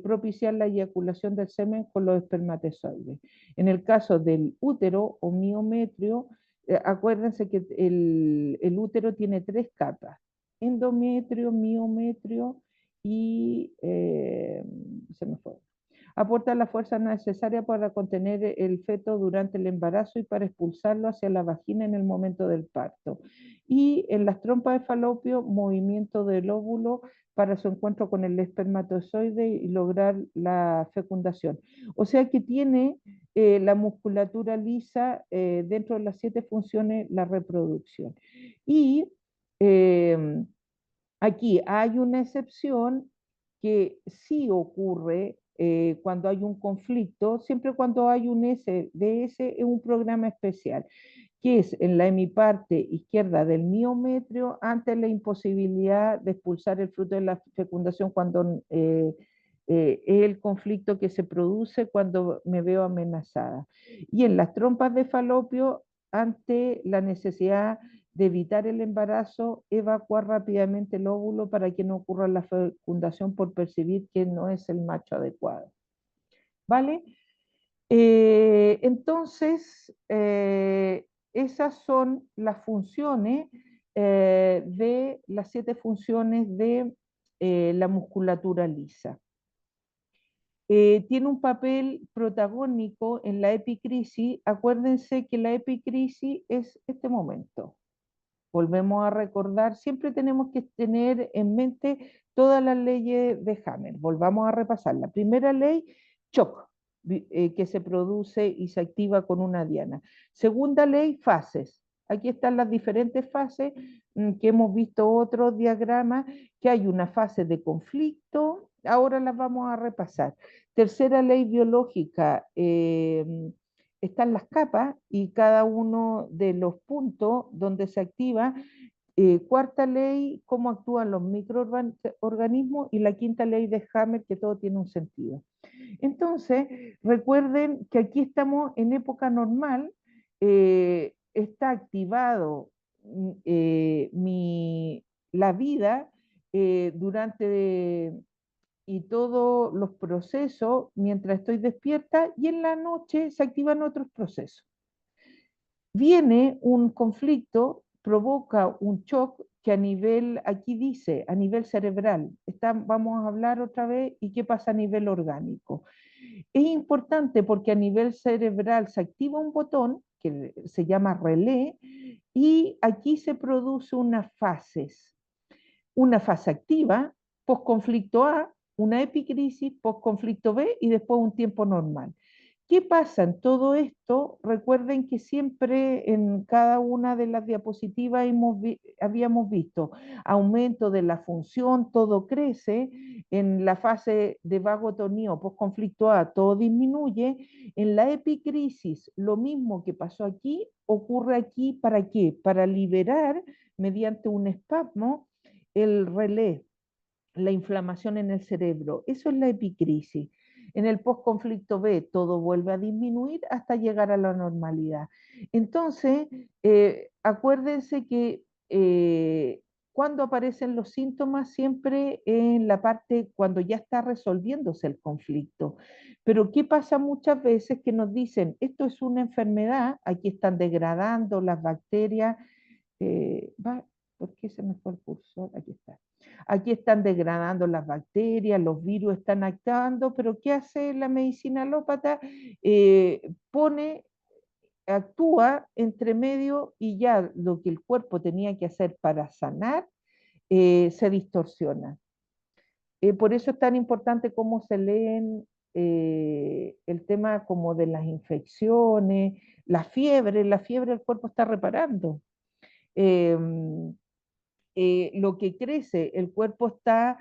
propiciar la eyaculación del semen con los espermatozoides. En el caso del útero o miometrio, acuérdense que el útero tiene tres capas: endometrio, miometrio y se me fue. Aporta la fuerza necesaria para contener el feto durante el embarazo y para expulsarlo hacia la vagina en el momento del parto. Y en las trompas de falopio, movimiento del óvulo para su encuentro con el espermatozoide y lograr la fecundación. O sea que tiene la musculatura lisa dentro de las 7 funciones la reproducción. Y eh, aquí hay una excepción que sí ocurre cuando hay un conflicto, siempre cuando hay un SDS es un programa especial, que es en la hemiparte izquierda del miometrio ante la imposibilidad de expulsar el fruto de la fecundación cuando es el conflicto que se produce cuando me veo amenazada. Y en las trompas de falopio ante la necesidad de evitar el embarazo, evacuar rápidamente el óvulo para que no ocurra la fecundación por percibir que no es el macho adecuado. ¿Vale? Entonces, esas son las funciones de las 7 funciones de la musculatura lisa. Tiene un papel protagónico en la epicrisis. Acuérdense que la epicrisis es este momento. Volvemos a recordar, siempre tenemos que tener en mente todas las leyes de Hammer. Volvamos a repasar. La primera ley, shock, que se produce y se activa con una diana. Segunda ley, fases. Aquí están las diferentes fases que hemos visto otros diagramas, que hay una fase de conflicto, ahora las vamos a repasar. Tercera ley biológica, están las capas y cada uno de los puntos donde se activa. Cuarta ley, cómo actúan los microorganismos, y la quinta ley de Hammer, que todo tiene un sentido. Entonces, recuerden que aquí estamos en época normal, está activado la vida durante y todos los procesos mientras estoy despierta, y en la noche se activan otros procesos. Viene un conflicto, provoca un shock que a nivel, aquí dice, a nivel cerebral, vamos a hablar otra vez, y qué pasa a nivel orgánico. Es importante porque a nivel cerebral se activa un botón que se llama relé, y aquí se produce una fase activa, posconflicto A, una epicrisis, posconflicto B y después un tiempo normal. ¿Qué pasa en todo esto? Recuerden que siempre en cada una de las diapositivas habíamos visto aumento de la función, todo crece. En la fase de vagotonía o posconflicto A, todo disminuye. En la epicrisis, lo mismo que pasó aquí, ocurre aquí. ¿Para qué? Para liberar mediante un espasmo el relé, la inflamación en el cerebro. Eso es la epicrisis. En el postconflicto B todo vuelve a disminuir hasta llegar a la normalidad. Entonces, acuérdense que cuando aparecen los síntomas, siempre en la parte cuando ya está resolviéndose el conflicto. Pero ¿qué pasa muchas veces? Que nos dicen, esto es una enfermedad, aquí están degradando las bacterias. ¿Por qué se me fue el cursor? Aquí está. Aquí están degradando las bacterias, los virus están actuando, pero ¿qué hace la medicina alópata? Actúa entre medio, y ya lo que el cuerpo tenía que hacer para sanar se distorsiona. Por eso es tan importante cómo se leen el tema como de las infecciones, la fiebre el cuerpo está reparando. Eh, lo que crece, el cuerpo está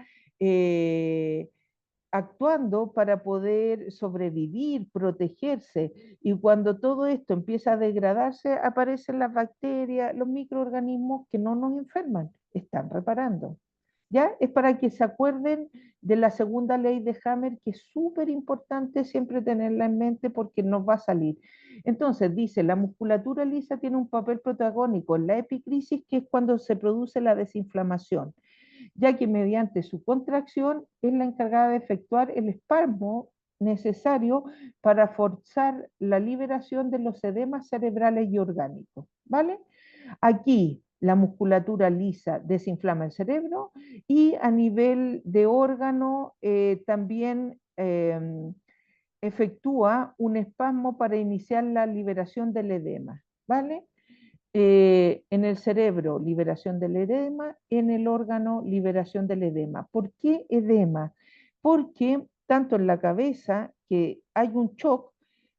actuando para poder sobrevivir, protegerse. Y cuando todo esto empieza a degradarse, aparecen las bacterias, los microorganismos que no nos enferman, están reparando. ¿Ya? Es para que se acuerden de la segunda ley de Hammer, que es súper importante siempre tenerla en mente porque nos va a salir. Entonces, dice, la musculatura lisa tiene un papel protagónico en la epicrisis, que es cuando se produce la desinflamación, ya que mediante su contracción es la encargada de efectuar el espasmo necesario para forzar la liberación de los edemas cerebrales y orgánicos, ¿vale? Aquí la musculatura lisa desinflama el cerebro y a nivel de órgano también efectúa un espasmo para iniciar la liberación del edema, ¿vale? En el cerebro, liberación del edema, en el órgano, liberación del edema. ¿Por qué edema? Porque tanto en la cabeza, que hay un shock,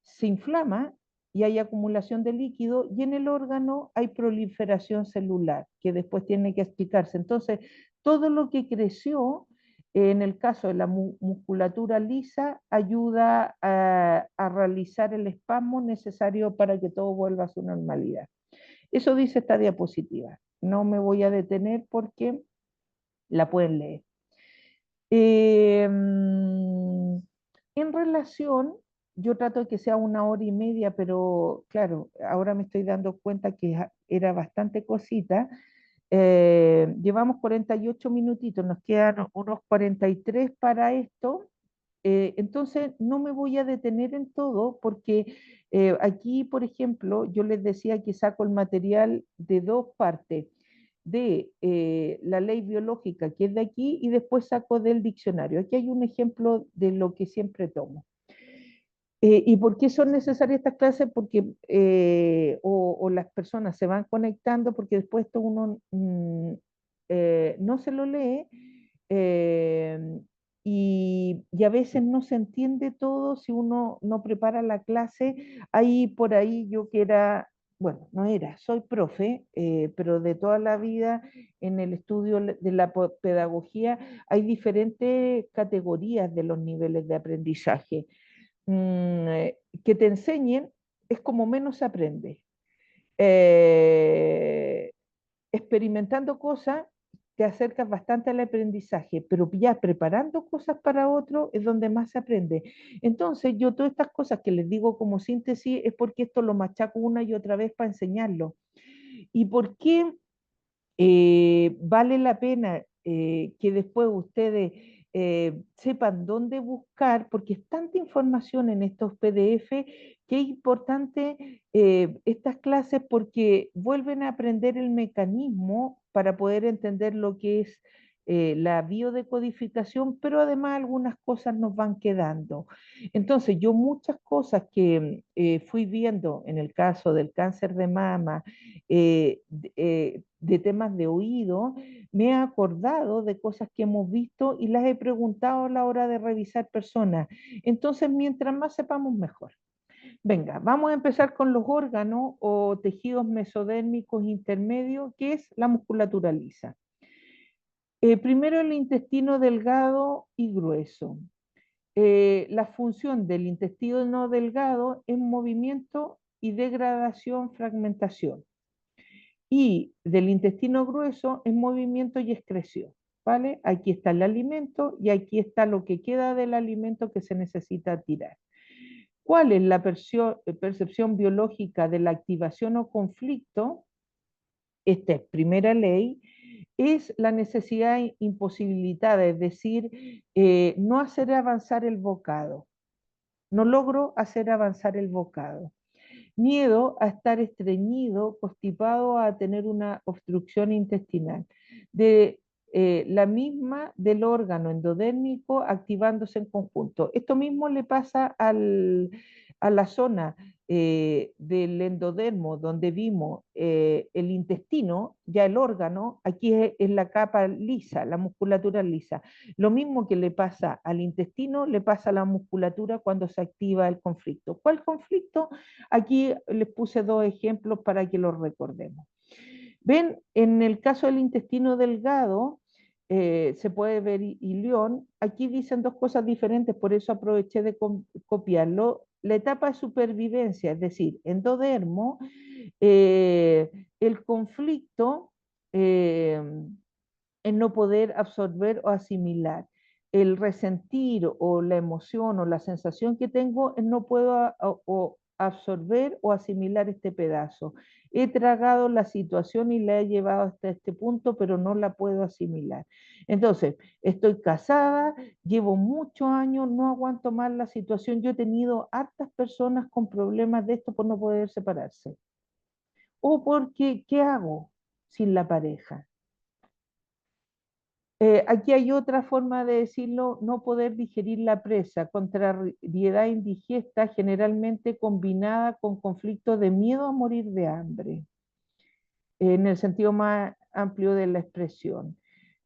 se inflama y hay acumulación de líquido, y en el órgano hay proliferación celular, que después tiene que explicarse. Entonces, todo lo que creció, en el caso de la musculatura lisa, ayuda a realizar el espasmo necesario para que todo vuelva a su normalidad. Eso dice esta diapositiva. No me voy a detener porque la pueden leer. En relación, yo trato de que sea 1 hora y media, pero claro, ahora me estoy dando cuenta que era bastante cosita. Llevamos 48 minutitos, nos quedan unos 43 para esto. Entonces, no me voy a detener en todo porque aquí, por ejemplo, yo les decía que saco el material de dos partes, de la ley biológica, que es de aquí, y después saco del diccionario. Aquí hay un ejemplo de lo que siempre tomo. ¿Y por qué son necesarias estas clases? Porque o las personas se van conectando, porque después esto uno no se lo lee, eh, y a veces no se entiende todo si uno no prepara la clase. Ahí por ahí yo que era, bueno, no era, soy profe, pero de toda la vida en el estudio de la pedagogía hay diferentes categorías de los niveles de aprendizaje. Que te enseñen es como menos se aprende. Eh, Experimentando cosas te acercas bastante al aprendizaje, pero ya preparando cosas para otro es donde más se aprende. Entonces yo todas estas cosas que les digo como síntesis es porque esto lo machaco una y otra vez para enseñarlo. ¿Y por qué vale la pena que después ustedes sepan dónde buscar, porque es tanta información en estos PDF que es importante estas clases porque vuelven a aprender el mecanismo para poder entender lo que es la biodecodificación, pero además algunas cosas nos van quedando. Entonces, yo muchas cosas que fui viendo en el caso del cáncer de mama, de temas de oído, me he acordado de cosas que hemos visto y las he preguntado a la hora de revisar personas. Entonces, mientras más sepamos, mejor. Venga, vamos a empezar con los órganos o tejidos mesodérmicos intermedios, que es la musculatura lisa. Primero el intestino delgado y grueso. La función del intestino no delgado es movimiento y degradación, fragmentación. Y del intestino grueso es movimiento y excreción, ¿vale? Aquí está el alimento y aquí está lo que queda del alimento que se necesita tirar. ¿Cuál es la percepción biológica de la activación o conflicto? Esta es primera ley, es la necesidad imposibilitada, es decir, no hacer avanzar el bocado. No logro hacer avanzar el bocado. Miedo a estar estreñido, constipado, a tener una obstrucción intestinal. De la misma del órgano endodérmico activándose en conjunto. Esto mismo le pasa a la zona del endodermo donde vimos el intestino, ya el órgano, aquí es la capa lisa, la musculatura lisa. Lo mismo que le pasa al intestino, le pasa a la musculatura cuando se activa el conflicto. ¿Cuál conflicto? Aquí les puse dos ejemplos para que los recordemos. Ven, en el caso del intestino delgado, se puede ver ilión. Aquí dicen dos cosas diferentes, por eso aproveché de copiarlo. La etapa de supervivencia, es decir, endodermo, el conflicto en no poder absorber o asimilar. El resentir o la emoción o la sensación que tengo en no puedo o absorber o asimilar este pedazo. He tragado la situación y la he llevado hasta este punto, pero no la puedo asimilar. Entonces, estoy casada, llevo muchos años, no aguanto más la situación. Yo he tenido hartas personas con problemas de esto por no poder separarse. O porque, ¿qué hago sin la pareja? Aquí hay otra forma de decirlo, no poder digerir la presa, contrariedad indigesta generalmente combinada con conflicto de miedo a morir de hambre, en el sentido más amplio de la expresión.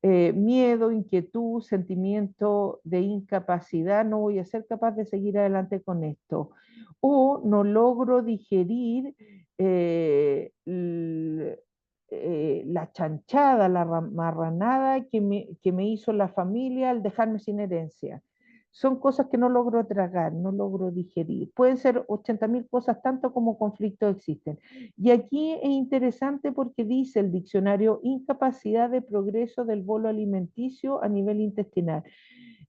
Miedo, inquietud, sentimiento de incapacidad, no voy a ser capaz de seguir adelante con esto. O no logro digerir la chanchada, la marranada que me hizo la familia al dejarme sin herencia. Son cosas que no logro tragar, no logro digerir. Pueden ser 80.000 cosas, tanto como conflictos existen. Y aquí es interesante porque dice el diccionario incapacidad de progreso del bolo alimenticio a nivel intestinal,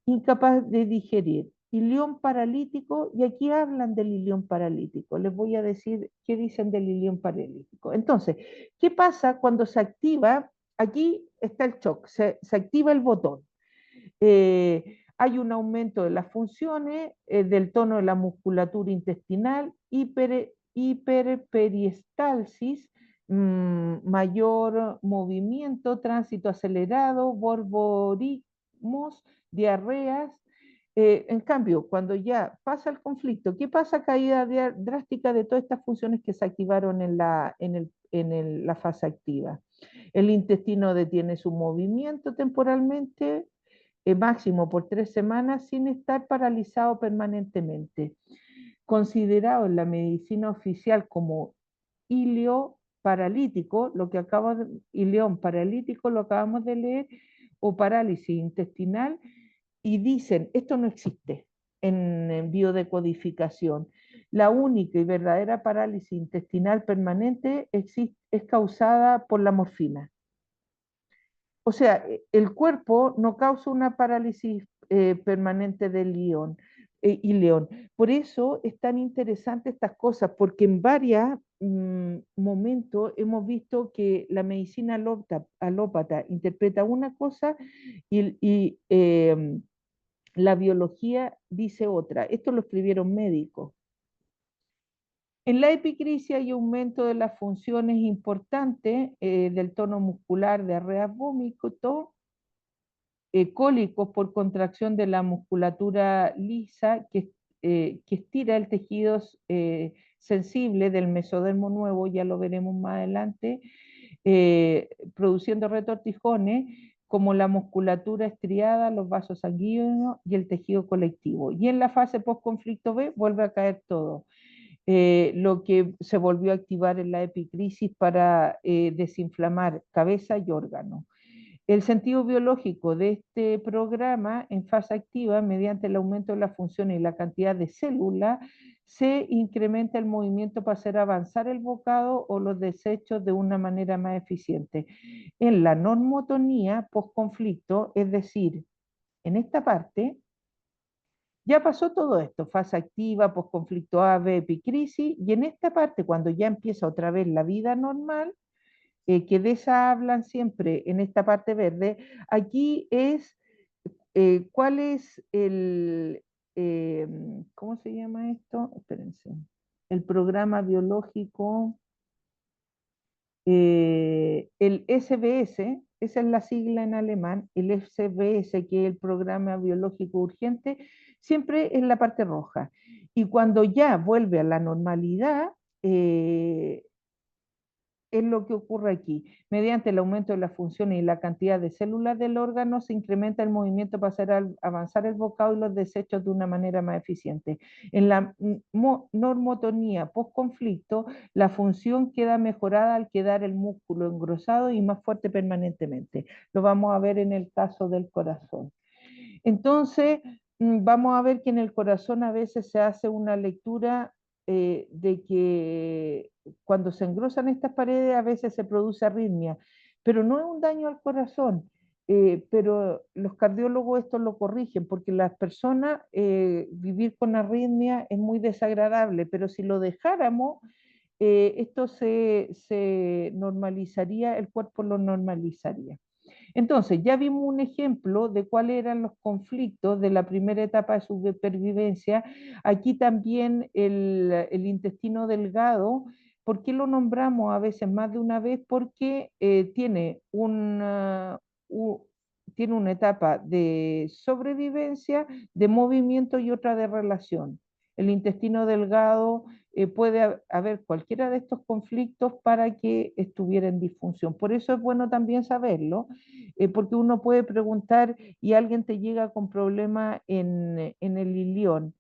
incapaz de digerir. Ilión paralítico, y aquí hablan del ilión paralítico. Les voy a decir qué dicen del ilión paralítico. Entonces, ¿qué pasa cuando se activa? Aquí está el shock, se activa el botón. Hay un aumento de las funciones, del tono de la musculatura intestinal, hiperperiestalsis, mayor movimiento, tránsito acelerado, borborismos, diarreas. En cambio, cuando ya pasa el conflicto, ¿qué pasa? Caída drástica de todas estas funciones que se activaron la fase activa. El intestino detiene su movimiento temporalmente, máximo por 3 semanas, sin estar paralizado permanentemente. Considerado en la medicina oficial como ilio paralítico, lo que ileón paralítico lo acabamos de leer, o parálisis intestinal, y dicen, esto no existe en biodecodificación. La única y verdadera parálisis intestinal permanente es causada por la morfina. O sea, el cuerpo no causa una parálisis permanente del león y león. Por eso es tan interesante estas cosas, porque en varios momentos hemos visto que la medicina alópata interpreta una cosa y la biología dice otra. Esto lo escribieron médicos. En la epicrisia hay aumento de las funciones importantes del tono muscular, diarrea, vómito, cólicos por contracción de la musculatura lisa que estira el tejido sensible del mesodermo nuevo, ya lo veremos más adelante, produciendo retortijones como la musculatura estriada, los vasos sanguíneos y el tejido colectivo. Y en la fase post-conflicto B vuelve a caer todo. Lo que se volvió a activar en la epicrisis para desinflamar cabeza y órganos. El sentido biológico de este programa en fase activa, mediante el aumento de la función y la cantidad de células, se incrementa el movimiento para hacer avanzar el bocado o los desechos de una manera más eficiente. En la normotonía post-conflicto, es decir, en esta parte, ya pasó todo esto, fase activa, post-conflicto A, B, epicrisis, y en esta parte, cuando ya empieza otra vez la vida normal, que de esa hablan siempre en esta parte verde, aquí es cuál es ¿cómo se llama esto? Espérense. El programa biológico, el SBS, esa es la sigla en alemán, el SBS, que es el programa biológico urgente, siempre es la parte roja. Y cuando ya vuelve a la normalidad, es lo que ocurre aquí. Mediante el aumento de la función y la cantidad de células del órgano, se incrementa el movimiento para hacer avanzar el bocado y los desechos de una manera más eficiente. En la normotonía post-conflicto, la función queda mejorada al quedar el músculo engrosado y más fuerte permanentemente. Lo vamos a ver en el caso del corazón. Entonces, vamos a ver que en el corazón a veces se hace una lectura de que cuando se engrosan estas paredes a veces se produce arritmia, pero no es un daño al corazón. Pero los cardiólogos esto lo corrigen porque las personas vivir con arritmia es muy desagradable, pero si lo dejáramos, esto se normalizaría, el cuerpo lo normalizaría. Entonces, ya vimos un ejemplo de cuáles eran los conflictos de la primera etapa de supervivencia. Aquí también el intestino delgado. ¿Por qué lo nombramos a veces más de una vez? Porque tiene una etapa de sobrevivencia, de movimiento y otra de relación. El intestino delgado puede haber cualquiera de estos conflictos para que estuviera en disfunción. Por eso es bueno también saberlo, porque uno puede preguntar y alguien te llega con problemas en el ilión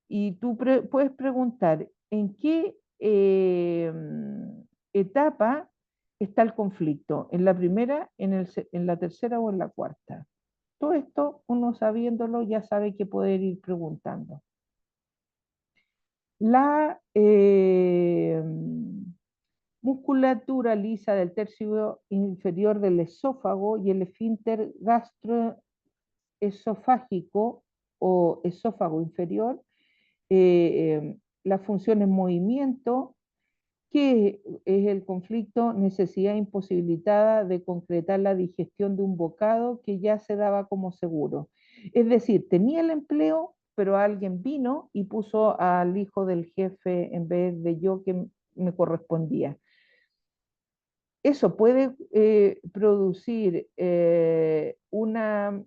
y tú puedes preguntar en qué etapa está el conflicto, en la primera, en la tercera o en la cuarta. Todo esto, uno sabiéndolo, ya sabe que poder ir preguntando. La musculatura lisa del tercio inferior del esófago y el esfínter gastroesofágico o esófago inferior, la función en movimiento, que es el conflicto, necesidad imposibilitada de concretar la digestión de un bocado que ya se daba como seguro. Es decir, tenía el empleo, pero alguien vino y puso al hijo del jefe en vez de yo que me correspondía. Eso puede producir una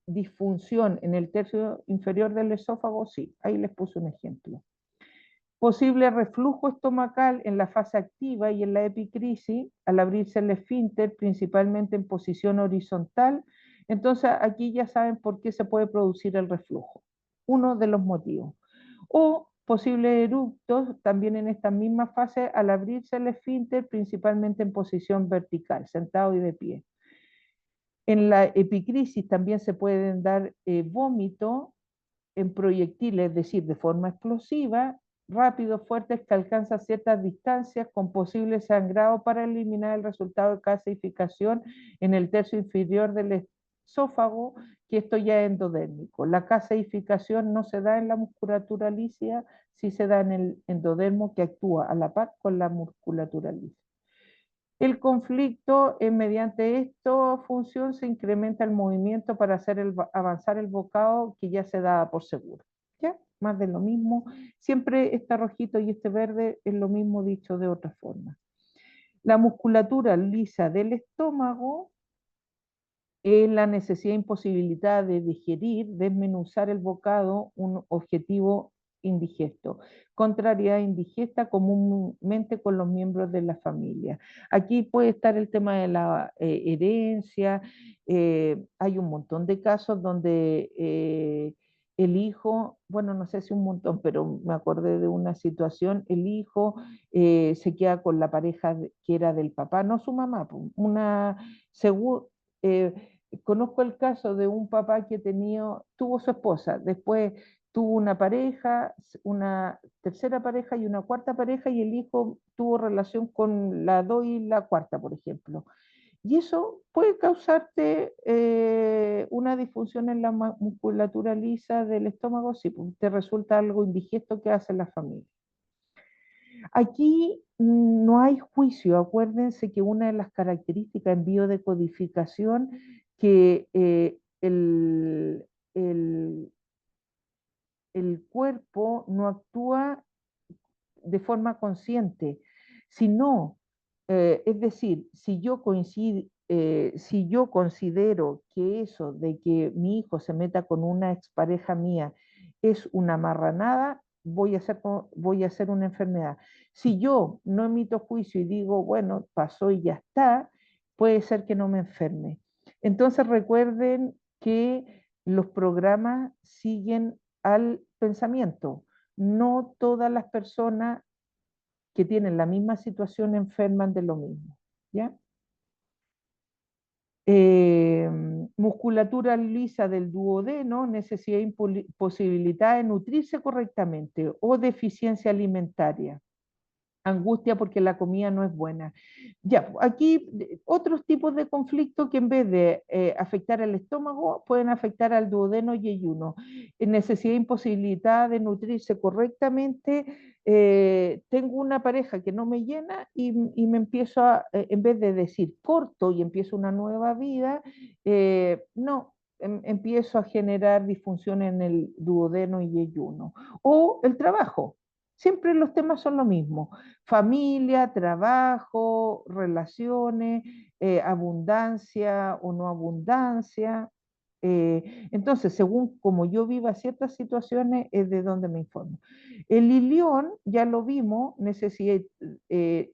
disfunción en el tercio inferior del esófago, sí, ahí les puse un ejemplo. Posible reflujo estomacal en la fase activa y en la epicrisis, al abrirse el esfínter, principalmente en posición horizontal. Entonces, aquí ya saben por qué se puede producir el reflujo. Uno de los motivos. O posibles eructos también en esta misma fase al abrirse el esfínter, principalmente en posición vertical, sentado y de pie. En la epicrisis también se pueden dar vómito en proyectiles, es decir, de forma explosiva, rápidos, fuertes, que alcanzan ciertas distancias con posible sangrado para eliminar el resultado de gasificación en el tercio inferior del esófago, que esto ya es endodérmico. La gasificación no se da en la musculatura lísea, sí se da en el endodermo, que actúa a la par con la musculatura lísea. El conflicto, mediante esta función, se incrementa el movimiento para hacer avanzar el bocado que ya se daba por seguro. ¿Ya? Más de lo mismo. Siempre este rojito y este verde es lo mismo dicho de otra forma. La musculatura lisa del estómago es la necesidad imposibilitada de digerir, desmenuzar el bocado, un objetivo indigesto. Contrariedad indigesta comúnmente con los miembros de la familia. Aquí puede estar el tema de la herencia. Hay un montón de casos donde el hijo, bueno, no sé si un montón, pero me acordé de una situación, el hijo se queda con la pareja que era del papá, no su mamá, una seguro. Conozco el caso de un papá que tuvo su esposa, después tuvo una pareja, una tercera pareja y una cuarta pareja, y el hijo tuvo relación con la dos y la cuarta, por ejemplo. Y eso puede causarte una disfunción en la musculatura lisa del estómago, si te resulta algo indigesto que hace la familia. Aquí no hay juicio. Acuérdense que una de las características en biodecodificación que el cuerpo no actúa de forma consciente, sino, es decir, si yo considero que eso de que mi hijo se meta con una expareja mía es una marranada, voy a hacer una enfermedad. Si yo no emito juicio y digo, bueno, pasó y ya está, puede ser que no me enferme. Entonces recuerden que los programas siguen al pensamiento. No todas las personas que tienen la misma situación enferman de lo mismo, ¿ya? Eh, Musculatura lisa del duodeno, necesidad e imposibilidad de nutrirse correctamente o deficiencia alimentaria. Angustia porque la comida no es buena. Ya, aquí otros tipos de conflictos que en vez de afectar al estómago pueden afectar al duodeno y yeyuno. Necesidad e imposibilidad de nutrirse correctamente. Tengo una pareja que no me llena y me empiezo a, en vez de decir corto y empiezo una nueva vida, no, empiezo a generar disfunción en el duodeno y yeyuno. O el trabajo. Siempre los temas son lo mismo: familia, trabajo, relaciones, abundancia o no abundancia. Entonces, según como yo viva ciertas situaciones, es de donde me informo. El ilión, ya lo vimos, necesidad e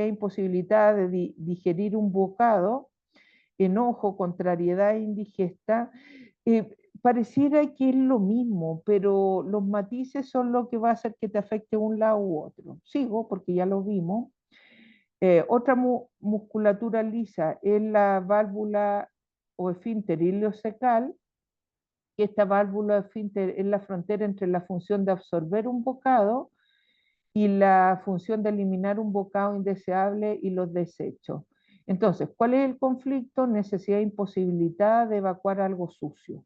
imposibilidad de digerir un bocado, enojo, contrariedad e indigesta. Pareciera que es lo mismo, pero los matices son lo que va a hacer que te afecte un lado u otro. Sigo porque ya lo vimos. Otra musculatura lisa es la válvula o esfínter ileocecal, que esta válvula esfínter es la frontera entre la función de absorber un bocado y la función de eliminar un bocado indeseable y los desechos. Entonces, ¿cuál es el conflicto? Necesidad e imposibilidad de evacuar algo sucio,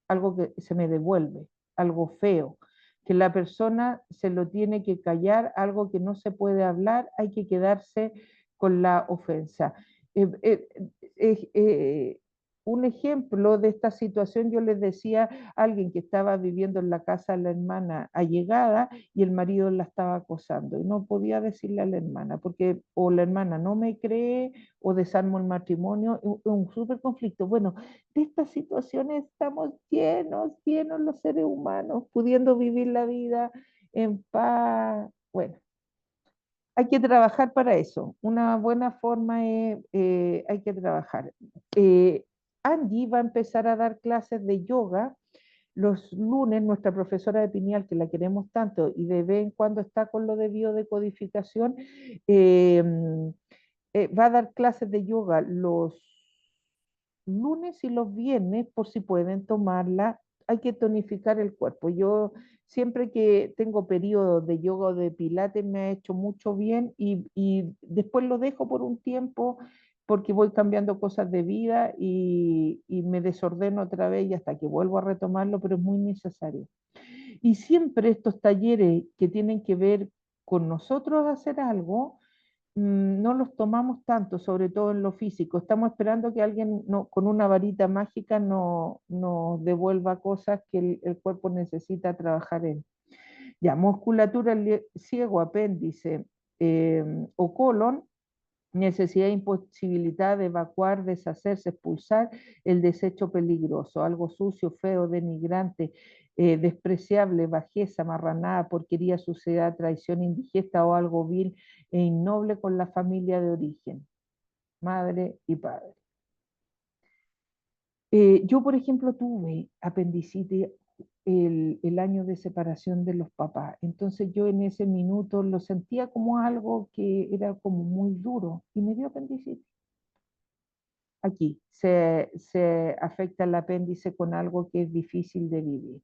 algo que se me devuelve, algo feo, que la persona se lo tiene que callar, algo que no se puede hablar, hay que quedarse con la ofensa. Eh, eh, eh, eh, un ejemplo de esta situación, yo les decía a alguien que estaba viviendo en la casa de la hermana allegada y el marido la estaba acosando y no podía decirle a la hermana porque o la hermana no me cree o desarmo el matrimonio, un súper conflicto. Bueno, de estas situaciones estamos llenos los seres humanos, pudiendo vivir la vida en paz. Bueno, hay que trabajar para eso. Una buena forma es, hay que trabajar. Eh, Angie va a empezar a dar clases de yoga los lunes. Nuestra profesora de Pineal, que la queremos tanto y de vez en cuando está con lo de biodecodificación, eh, va a dar clases de yoga los lunes y los viernes, por si pueden tomarla. Hay que tonificar el cuerpo. Yo siempre que tengo periodos de yoga o de pilates me ha hecho mucho bien y después lo dejo por un tiempo porque voy cambiando cosas de vida y me desordeno otra vez y hasta que vuelvo a retomarlo, pero es muy necesario. Y siempre estos talleres que tienen que ver con nosotros hacer algo, no los tomamos tanto, sobre todo en lo físico. Estamos esperando que alguien con una varita mágica nos devuelva cosas que el cuerpo necesita trabajar en. Ya, musculatura ciego, apéndice eh, o colon, necesidad e imposibilidad de evacuar, deshacerse, expulsar el desecho peligroso, algo sucio, feo, denigrante, despreciable, bajeza, marranada, porquería, suciedad, traición, indigesta o algo vil e innoble con la familia de origen, madre y padre. Yo, por ejemplo, tuve apendicitis el año de separación de los papás. Entonces yo en ese minuto lo sentía como algo que era como muy duro y me dio apendicitis. Aquí se afecta el apéndice con algo que es difícil de vivir.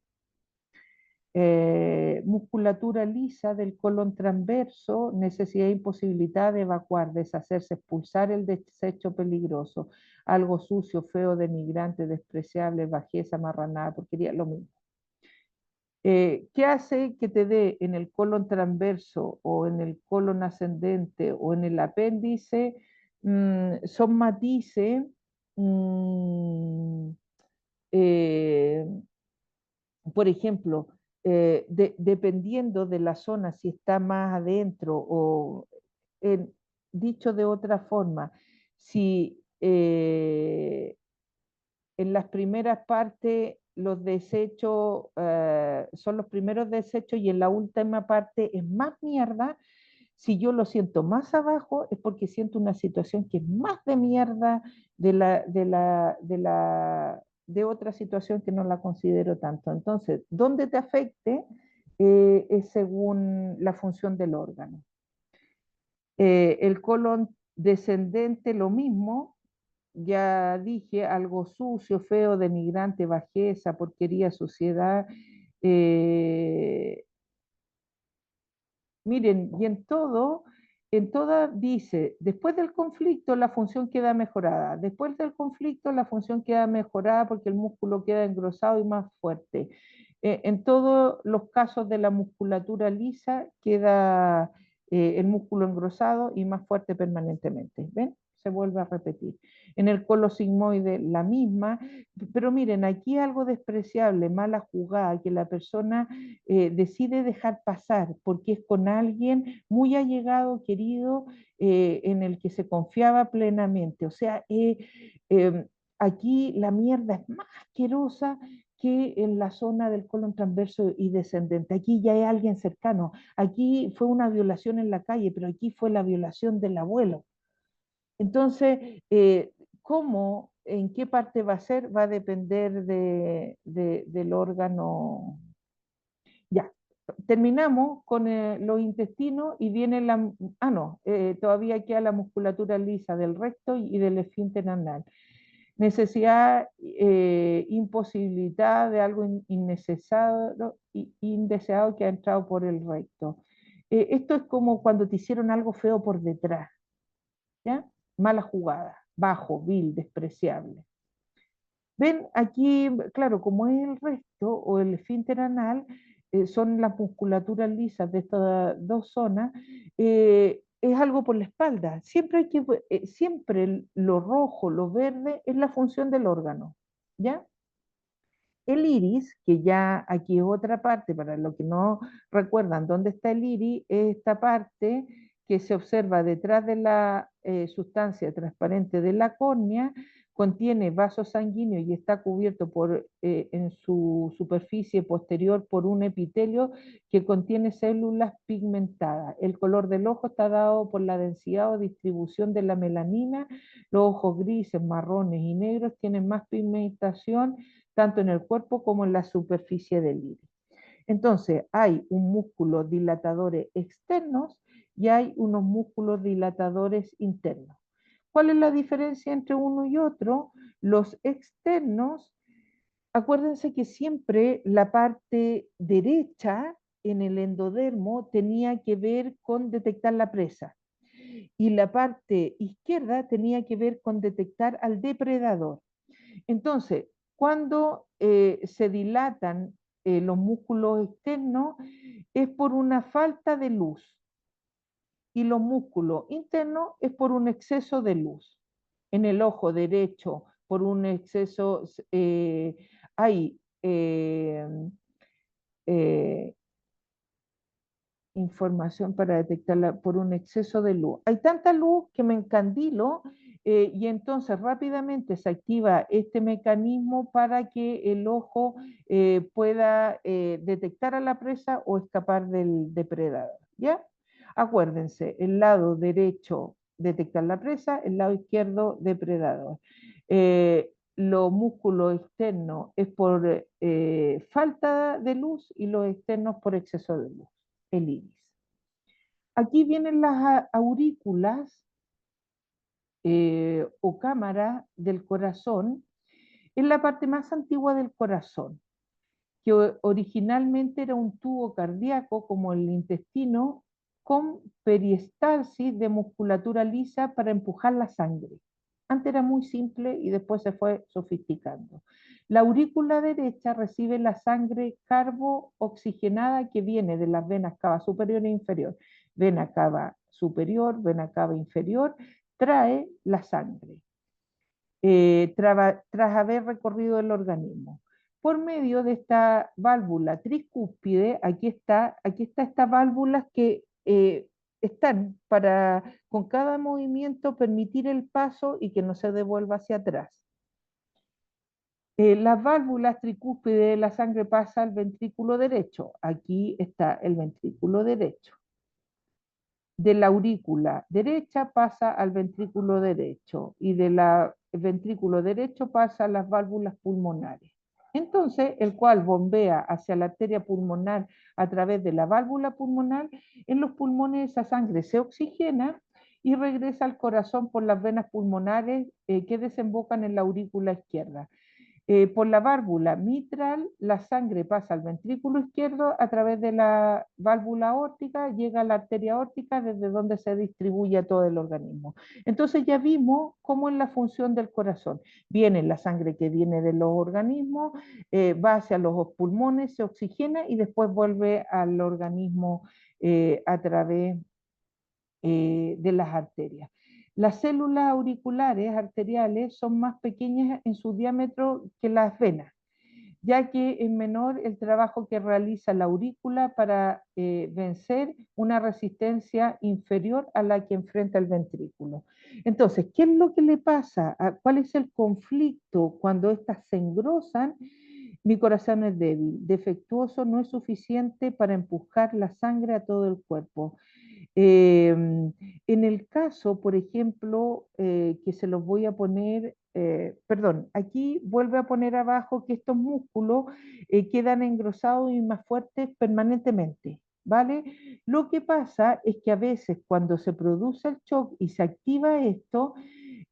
Musculatura lisa del colon transverso, necesidad e imposibilidad de evacuar, deshacerse, expulsar el desecho peligroso, algo sucio, feo, denigrante, despreciable, bajeza, marranada, porquería, lo mismo. ¿Qué hace que te dé en el colon transverso o en el colon ascendente o en el apéndice? Son matices. mm, eh, por ejemplo, dependiendo de la zona, si está más adentro o, dicho de otra forma, si en las primeras partes los desechos son los primeros desechos y en la última parte es más mierda. Si yo lo siento más abajo es porque siento una situación que es más de mierda de otra situación que no la considero tanto. Entonces, donde te afecte es según la función del órgano. El colon descendente, lo mismo, ya dije, algo sucio, feo, denigrante, bajeza, porquería, suciedad. eh, Miren, y en toda dice, después del conflicto la función queda mejorada, después del conflicto la función queda mejorada porque el músculo queda engrosado y más fuerte. En todos los casos de la musculatura lisa queda el músculo engrosado y más fuerte permanentemente. ¿Ven? Se vuelve a repetir. En el colosigmoide la misma, pero miren, aquí algo despreciable, mala jugada, que la persona decide dejar pasar porque es con alguien muy allegado, querido, en el que se confiaba plenamente. O sea, aquí la mierda es más asquerosa que en la zona del colon transverso y descendente. Aquí ya hay alguien cercano. Aquí fue una violación en la calle, pero aquí fue la violación del abuelo. Entonces, ¿cómo, en qué parte va a ser? Va a depender del órgano. Ya, terminamos con los intestinos y viene la... Ah, no, todavía queda la musculatura lisa del recto y del esfínter anal. Necesidad, imposibilidad de algo innecesario, indeseado que ha entrado por el recto. Esto es como cuando te hicieron algo feo por detrás, ¿ya? Mala jugada, bajo, vil, despreciable. Ven, aquí, claro, como es el recto o el esfínter anal, son las musculaturas lisas de estas dos zonas, es algo por la espalda. Siempre hay que, siempre lo rojo, lo verde es la función del órgano, ¿ya? El iris, que ya aquí es otra parte, para los que no recuerdan dónde está el iris, es esta parte que se observa detrás de la sustancia transparente de la córnea, contiene vasos sanguíneos y está cubierto en su superficie posterior por un epitelio que contiene células pigmentadas. El color del ojo está dado por la densidad o distribución de la melanina. Los ojos grises, marrones y negros tienen más pigmentación tanto en el cuerpo como en la superficie del iris. Entonces, hay un músculo dilatadores externos y hay unos músculos dilatadores internos. ¿Cuál es la diferencia entre uno y otro? Los externos, acuérdense que siempre la parte derecha en el endodermo tenía que ver con detectar la presa y la parte izquierda tenía que ver con detectar al depredador. Entonces, cuando se dilatan los músculos externos es por una falta de luz y los músculos internos es por un exceso de luz. En el ojo derecho, por un exceso, hay eh, información para detectarla por un exceso de luz. Hay tanta luz que me encandilo y entonces rápidamente se activa este mecanismo para que el ojo pueda detectar a la presa o escapar del depredador. ¿Ya? Acuérdense, el lado derecho detectar la presa, el lado izquierdo depredador. Los músculos externos es por falta de luz y los externos por exceso de luz, el iris. Aquí vienen las aurículas o cámara del corazón. Es la parte más antigua del corazón, que originalmente era un tubo cardíaco como el intestino con peristalsis de musculatura lisa para empujar la sangre. Antes era muy simple y después se fue sofisticando. La aurícula derecha recibe la sangre carbo-oxigenada que viene de las venas cava superior e inferior. Vena cava superior, vena cava inferior, trae la sangre tras haber recorrido el organismo. Por medio de esta válvula tricúspide, aquí está estas válvulas que están para con cada movimiento permitir el paso y que no se devuelva hacia atrás. Las válvulas tricúspides de la sangre pasa al ventrículo derecho. Aquí está el ventrículo derecho. De la aurícula derecha pasa al ventrículo derecho y del ventrículo derecho pasa a las válvulas pulmonares. Entonces, el cual bombea hacia la arteria pulmonar a través de la válvula pulmonar. En los pulmones esa sangre se oxigena y regresa al corazón por las venas pulmonares que desembocan en la aurícula izquierda. Por la válvula mitral, la sangre pasa al ventrículo izquierdo a través de la válvula aórtica, llega a la arteria aórtica desde donde se distribuye a todo el organismo. Entonces ya vimos cómo es la función del corazón. Viene la sangre que viene de los organismos, va hacia los pulmones, se oxigena y después vuelve al organismo a través de las arterias. Las células auriculares arteriales son más pequeñas en su diámetro que las venas, ya que es menor el trabajo que realiza la aurícula para vencer una resistencia inferior a la que enfrenta el ventrículo. Entonces, ¿qué es lo que le pasa? ¿Cuál es el conflicto cuando éstas se engrosan? Mi corazón es débil, defectuoso, no es suficiente para empujar la sangre a todo el cuerpo. En el caso, por ejemplo, que se los voy a poner, perdón, aquí vuelve a poner abajo que estos músculos quedan engrosados y más fuertes permanentemente, ¿vale? Lo que pasa es que a veces cuando se produce el shock y se activa esto,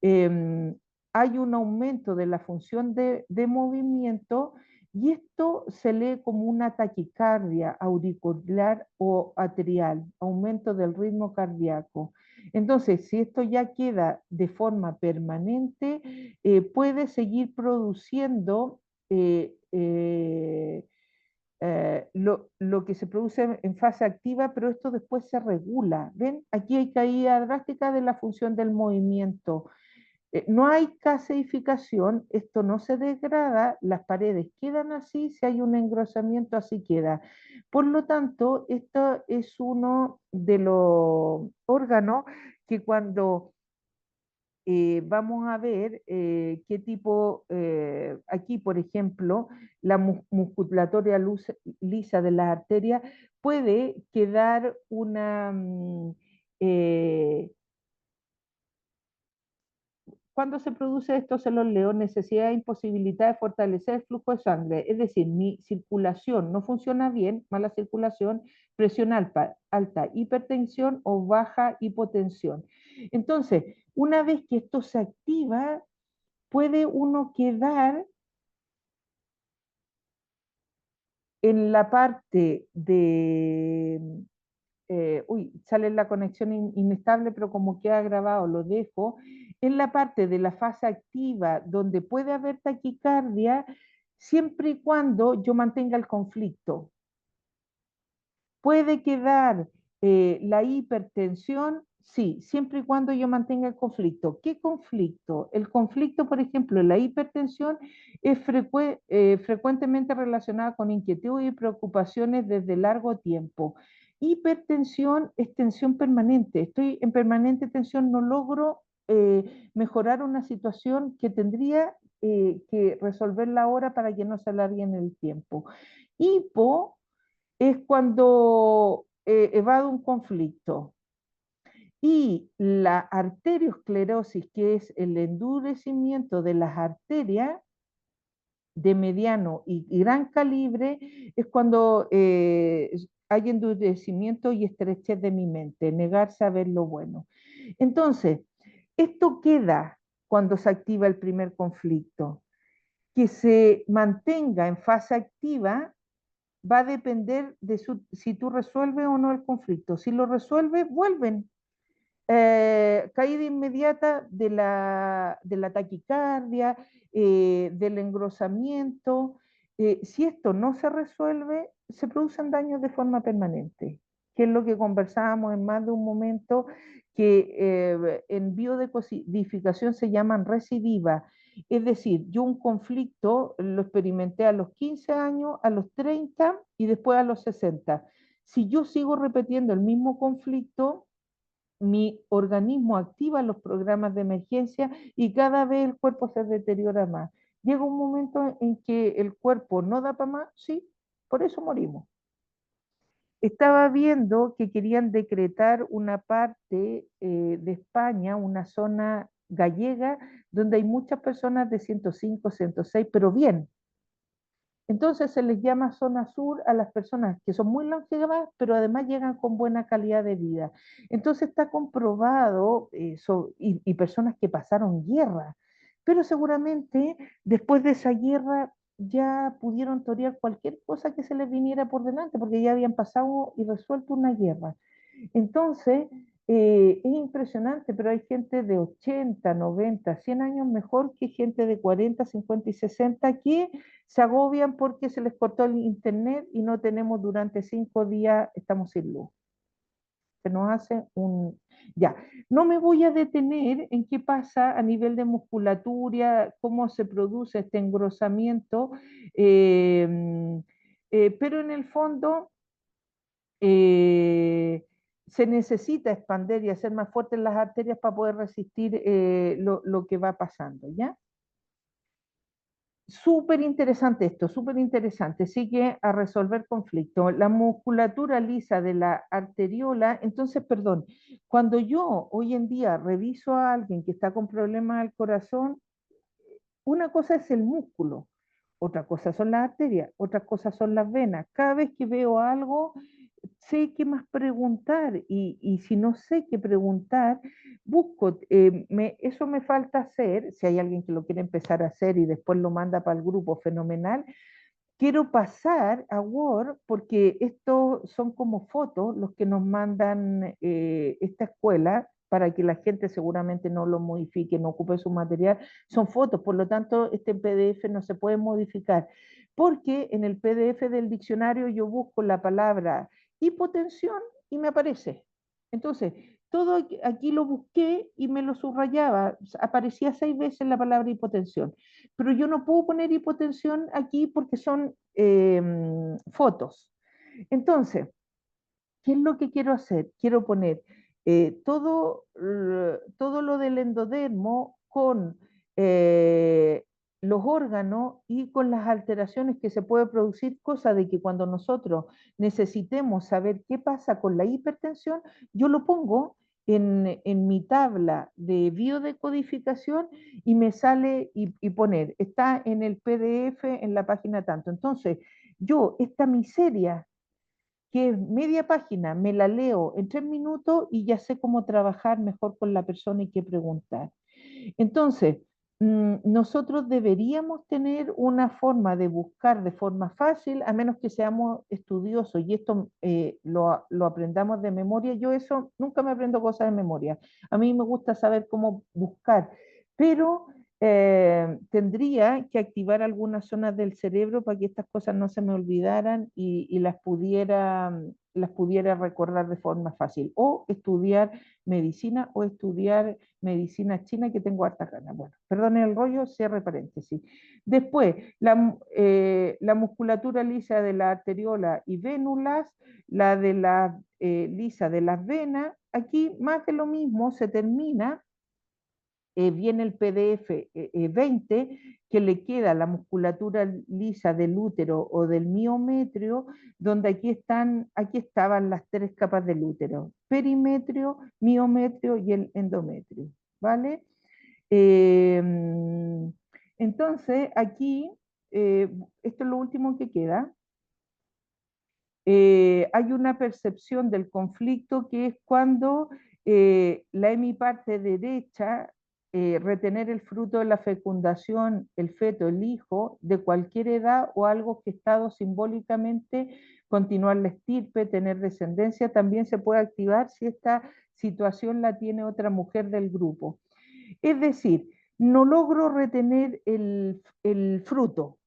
eh, hay un aumento de la función de movimiento y esto se lee como una taquicardia auricular o atrial, aumento del ritmo cardíaco. Entonces, si esto ya queda de forma permanente, puede seguir produciendo lo que se produce en fase activa, pero esto después se regula. ¿Ven? Aquí hay caída drástica de la función del movimiento. No hay caseificación, esto no se degrada, las paredes quedan así, si hay un engrosamiento así queda. Por lo tanto, esto es uno de los órganos que cuando vamos a ver qué tipo, aquí por ejemplo, la musculatura lisa de las arterias puede quedar una... cuando se produce esto, se los leo, necesidad e imposibilidad de fortalecer el flujo de sangre, es decir, mi circulación no funciona bien, mala circulación, presión alta, alta hipertensión o baja hipotensión. Entonces, una vez que esto se activa, puede uno quedar en la parte de, uy, sale la conexión inestable, pero como queda grabado, lo dejo. En la parte de la fase activa, donde puede haber taquicardia, siempre y cuando yo mantenga el conflicto. ¿Puede quedar la hipertensión? Sí, siempre y cuando yo mantenga el conflicto. ¿Qué conflicto? El conflicto, por ejemplo, la hipertensión es frecuentemente relacionada con inquietud y preocupaciones desde largo tiempo. Hipertensión es tensión permanente. Estoy en permanente tensión, no logro mejorar una situación que tendría que resolverla ahora para que no se alargue en el tiempo. Hipo es cuando evado un conflicto. Y la arteriosclerosis, que es el endurecimiento de las arterias de mediano y gran calibre, es cuando hay endurecimiento y estrechez de mi mente, negarse a ver lo bueno. Entonces, esto queda cuando se activa el primer conflicto. Que se mantenga en fase activa va a depender de si tú resuelves o no el conflicto. Si lo resuelves, vuelven. Caída inmediata de la taquicardia, del engrosamiento. Si esto no se resuelve, se producen daños de forma permanente, que es lo que conversábamos en más de un momento, que en biodecodificación se llaman recidivas. Es decir, yo un conflicto lo experimenté a los 15 años, a los 30 y después a los 60. Si yo sigo repitiendo el mismo conflicto, mi organismo activa los programas de emergencia y cada vez el cuerpo se deteriora más. llega un momento en que el cuerpo no da para más, sí, por eso morimos. Estaba viendo que querían decretar una parte de España, una zona gallega, donde hay muchas personas de 105, 106, pero bien. Entonces se les llama zona sur a las personas que son muy longevas, pero además llegan con buena calidad de vida. Entonces está comprobado, y personas que pasaron guerra, pero seguramente después de esa guerra ya pudieron torear cualquier cosa que se les viniera por delante, porque ya habían pasado y resuelto una guerra. Entonces, es impresionante, pero hay gente de 80, 90, 100 años mejor que gente de 40, 50 y 60 que se agobian porque se les cortó el internet y no tenemos durante 5 días, estamos sin luz. Se nos hace un... Ya, no me voy a detener en qué pasa a nivel de musculatura, cómo se produce este engrosamiento, eh, pero en el fondo eh, se necesita expandir y hacer más fuertes las arterias para poder resistir lo que va pasando, ¿ya? Súper interesante esto, súper interesante. Sigue a resolver conflictos. La musculatura lisa de la arteriola, entonces, perdón, cuando yo hoy en día reviso a alguien que está con problemas al corazón, una cosa es el músculo, otra cosa son las arterias, otra cosa son las venas. Cada vez que veo algo, sé qué más preguntar y si no sé qué preguntar, busco, eso me falta hacer, si hay alguien que lo quiere empezar a hacer y después lo manda para el grupo, fenomenal. Quiero pasar a Word porque estos son como fotos los que nos mandan esta escuela para que la gente seguramente no lo modifique, no ocupe su material. Son fotos, por lo tanto, este PDF no se puede modificar. Porque en el PDF del diccionario yo busco la palabra hipotensión y me aparece. Entonces, todo aquí lo busqué y me lo subrayaba. Aparecía 6 veces la palabra hipotensión, pero yo no puedo poner hipotensión aquí porque son fotos. Entonces, ¿qué es lo que quiero hacer? Quiero poner todo lo del endodermo con los órganos y con las alteraciones que se puede producir, cosa de que cuando nosotros necesitemos saber qué pasa con la hipertensión, yo lo pongo en mi tabla de biodecodificación y me sale y poner, está en el PDF en la página tanto. Entonces, yo esta miseria que es media página, me la leo en 3 minutos y ya sé cómo trabajar mejor con la persona y qué preguntar. Entonces, nosotros deberíamos tener una forma de buscar de forma fácil, a menos que seamos estudiosos y esto lo aprendamos de memoria. Yo eso nunca me aprendo cosas de memoria. A mí me gusta saber cómo buscar, pero tendría que activar algunas zonas del cerebro para que estas cosas no se me olvidaran y las pudiera recordar de forma fácil. O estudiar medicina o estudiar medicina china, que tengo harta ganas. Bueno, perdone el rollo, cierre paréntesis. Después, la musculatura lisa de la arteriola y vénulas, la de la lisa de las venas. Aquí más de lo mismo se termina. Viene el PDF 20, que le queda la musculatura lisa del útero o del miometrio, donde aquí estaban las 3 capas del útero: perimetrio, miometrio y el endometrio, ¿vale? Eh, entonces, aquí, esto es lo último que queda. Hay una percepción del conflicto que es cuando la hemiparte derecha, retener el fruto de la fecundación, el feto, el hijo, de cualquier edad o algo que estado simbólicamente, continuar la estirpe, tener descendencia, también se puede activar si esta situación la tiene otra mujer del grupo. Es decir, no logro retener el fruto.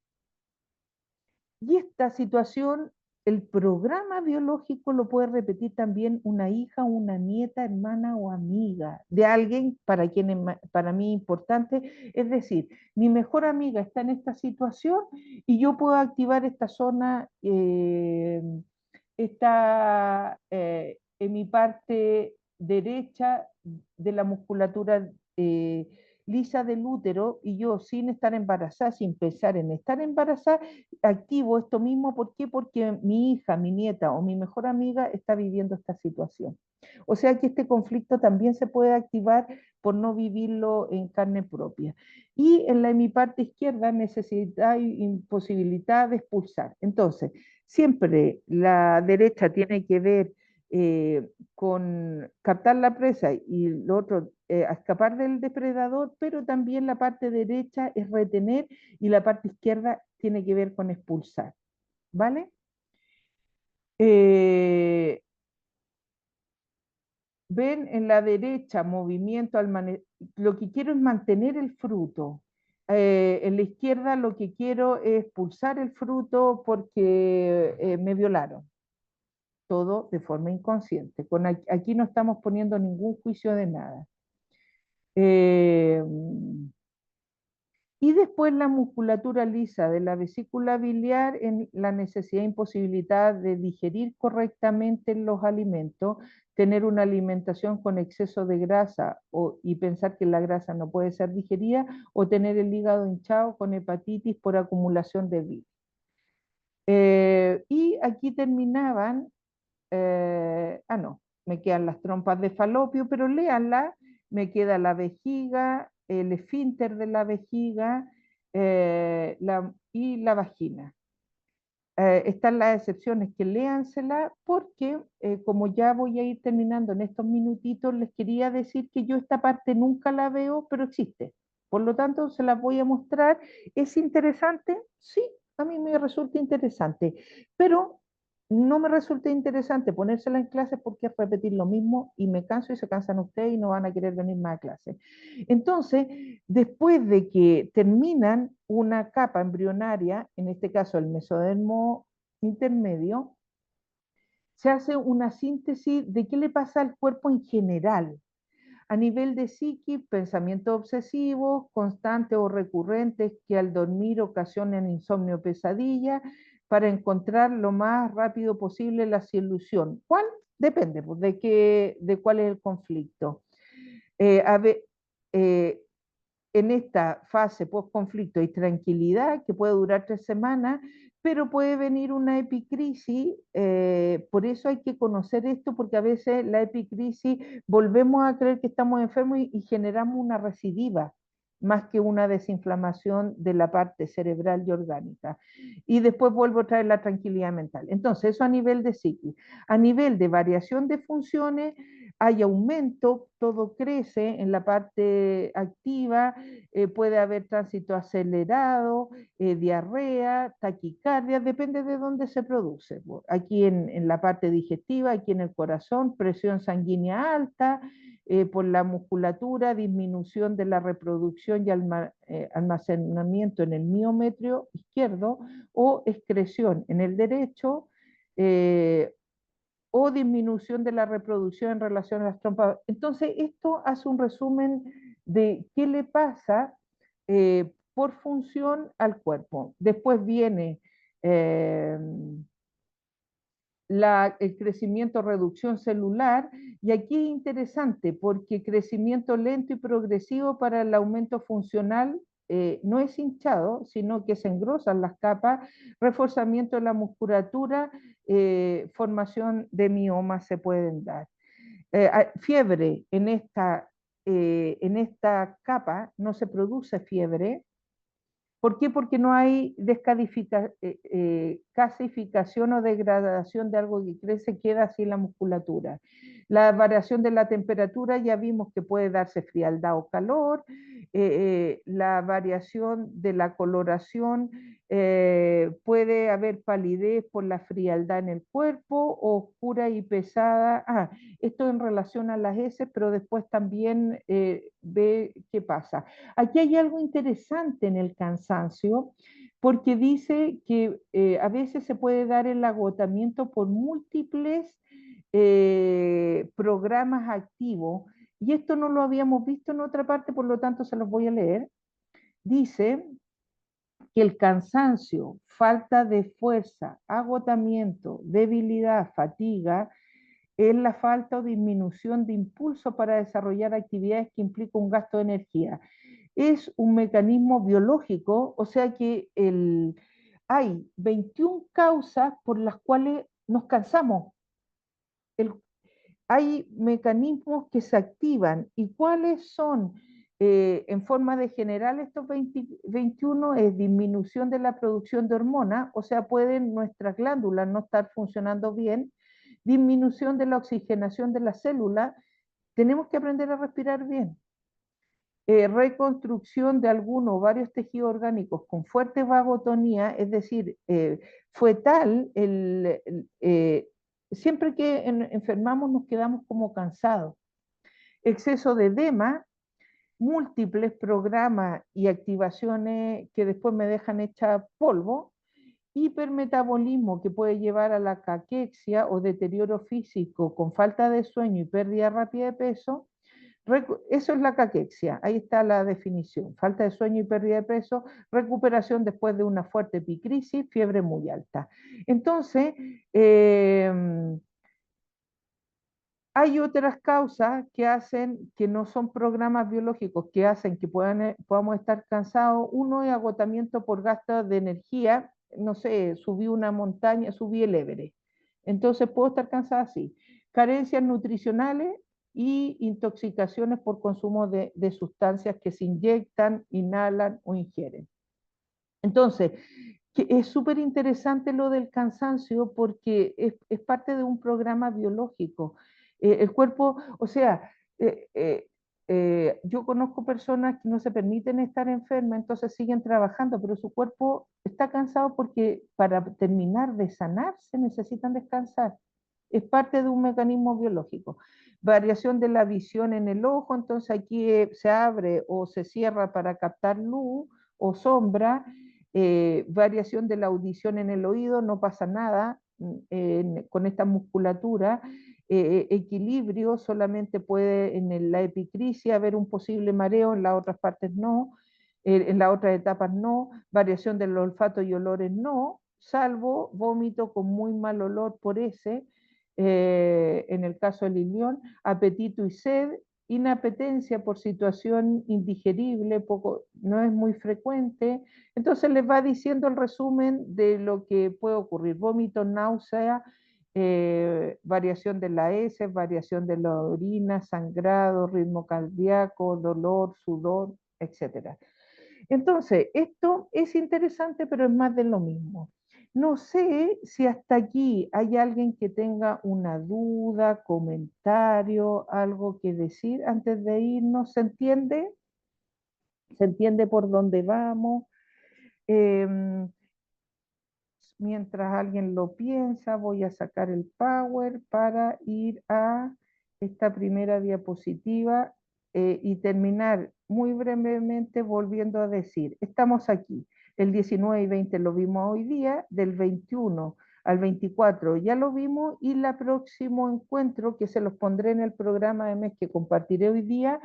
Y esta situación, el programa biológico lo puede repetir también una hija, una nieta, hermana o amiga de alguien para quien para mí importante. Es decir, mi mejor amiga está en esta situación y yo puedo activar esta zona, en mi parte derecha de la musculatura lisa del útero y yo sin estar embarazada, sin pensar en estar embarazada, activo esto mismo. ¿Por qué? Porque mi hija, mi nieta o mi mejor amiga está viviendo esta situación. O sea que este conflicto también se puede activar por no vivirlo en carne propia. Y en mi parte izquierda necesidad y imposibilidad de expulsar. Entonces, siempre la derecha tiene que ver con captar la presa y lo otro, a escapar del depredador, pero también la parte derecha es retener y la parte izquierda tiene que ver con expulsar. ¿Vale? Eh, Ven en la derecha movimiento, lo que quiero es mantener el fruto. En la izquierda lo que quiero es expulsar el fruto porque me violaron. Todo de forma inconsciente. Aquí no estamos poniendo ningún juicio de nada. Eh, y después la musculatura lisa de la vesícula biliar en la necesidad e imposibilidad de digerir correctamente los alimentos, tener una alimentación con exceso de grasa y pensar que la grasa no puede ser digerida, o tener el hígado hinchado con hepatitis por acumulación de bilis. Y aquí terminaban, no, me quedan las trompas de falopio, pero léanla, me queda la vejiga, el esfínter de la vejiga y la vagina. Están las excepciones que léansela porque como ya voy a ir terminando en estos minutitos, les quería decir que yo esta parte nunca la veo, pero existe. Por lo tanto, se las voy a mostrar. ¿Es interesante? Sí, a mí me resulta interesante, pero no me resulta interesante ponérsela en clase porque es repetir lo mismo y me canso y se cansan ustedes y no van a querer venir más a clase. Entonces, después de que terminan una capa embrionaria, en este caso el mesodermo intermedio, se hace una síntesis de qué le pasa al cuerpo en general, a nivel de psiqui, pensamientos obsesivos, constantes o recurrentes que al dormir ocasionan insomnio o pesadilla, para encontrar lo más rápido posible la solución. ¿Cuál? Depende pues, de cuál es el conflicto. A ver, eh, en esta fase post-conflicto hay tranquilidad que puede durar 3 semanas, pero puede venir una epicrisis. Por eso hay que conocer esto, porque a veces la epicrisis volvemos a creer que estamos enfermos y generamos una recidiva más que una desinflamación de la parte cerebral y orgánica. Y después vuelvo a traer la tranquilidad mental. Entonces, eso a nivel de psiqui. A nivel de variación de funciones, hay aumento, todo crece en la parte activa, puede haber tránsito acelerado, diarrea, taquicardia, depende de dónde se produce. Aquí en la parte digestiva, aquí en el corazón, presión sanguínea alta, por la musculatura, disminución de la reproducción y almacenamiento en el miometrio izquierdo, o excreción en el derecho, o disminución de la reproducción en relación a las trompas. Entonces, esto hace un resumen de qué le pasa por función al cuerpo. Después viene eh, el crecimiento, reducción celular, y aquí es interesante porque crecimiento lento y progresivo para el aumento funcional, no es hinchado, sino que se engrosan las capas, reforzamiento de la musculatura, formación de miomas se pueden dar. Fiebre en esta capa no se produce fiebre. ¿Por qué? Porque no hay gasificación o degradación de algo que crece, queda así en la musculatura. La variación de la temperatura ya vimos que puede darse frialdad o calor. La variación de la coloración, puede haber palidez por la frialdad en el cuerpo, oscura y pesada. Esto en relación a las heces, pero después también ve qué pasa. Aquí hay algo interesante en el cansancio, porque dice que a veces se puede dar el agotamiento por múltiples programas activos, y esto no lo habíamos visto en otra parte, por lo tanto se los voy a leer. Dice que el cansancio, falta de fuerza, agotamiento, debilidad, fatiga, es la falta o disminución de impulso para desarrollar actividades que implican un gasto de energía. es un mecanismo biológico, o sea que hay 21 causas por las cuales nos cansamos. Hay mecanismos que se activan. ¿Y cuáles son? En forma de general, estos 21 es disminución de la producción de hormonas, o sea, pueden nuestras glándulas no estar funcionando bien, disminución de la oxigenación de las células, tenemos que aprender a respirar bien. Reconstrucción de algunos o varios tejidos orgánicos con fuerte vagotonía, es decir, fue tal, siempre que enfermamos nos quedamos como cansados. Exceso de edema, múltiples programas y activaciones que después me dejan hecha polvo, hipermetabolismo que puede llevar a la caquexia o deterioro físico con falta de sueño y pérdida rápida de peso. Eso es la caquexia, ahí está la definición. Falta de sueño y pérdida de peso, recuperación después de una fuerte epicrisis, fiebre muy alta. Entonces, hay otras causas que hacen, que no son programas biológicos, que hacen que podamos estar cansados. Uno es agotamiento por gasto de energía. No sé, subí una montaña, subí el Everest. Entonces puedo estar cansada así. Carencias nutricionales y intoxicaciones por consumo de sustancias que se inyectan, inhalan o ingieren. Entonces, que es súper interesante lo del cansancio porque es parte de un programa biológico. El cuerpo, o sea, yo conozco personas que no se permiten estar enfermas, entonces siguen trabajando, pero su cuerpo está cansado porque para terminar de sanarse necesitan descansar. Es parte de un mecanismo biológico. Variación de la visión en el ojo, entonces aquí se abre o se cierra para captar luz o sombra. Variación de la audición en el oído, no pasa nada con esta musculatura. Equilibrio, solamente puede en la epicrisia haber un posible mareo, en las otras partes no, en las otras etapas no. Variación del olfato y olores no, salvo vómito con muy mal olor por ese, en el caso del ilión, apetito y sed, inapetencia por situación indigerible, no es muy frecuente. Entonces les va diciendo el resumen de lo que puede ocurrir: vómito, náusea, variación de la heces, variación de la orina, sangrado, ritmo cardíaco, dolor, sudor, etc. Entonces, esto es interesante, pero es más de lo mismo. No sé si hasta aquí hay alguien que tenga una duda, comentario, algo que decir antes de irnos. ¿Se entiende? ¿Se entiende por dónde vamos? Mientras alguien lo piensa, voy a sacar el Power para ir a esta primera diapositiva y terminar muy brevemente volviendo a decir, estamos aquí, el 19 y 20 lo vimos hoy día, del 21 al 24 ya lo vimos, y el próximo encuentro, que se los pondré en el programa de mes que compartiré hoy día,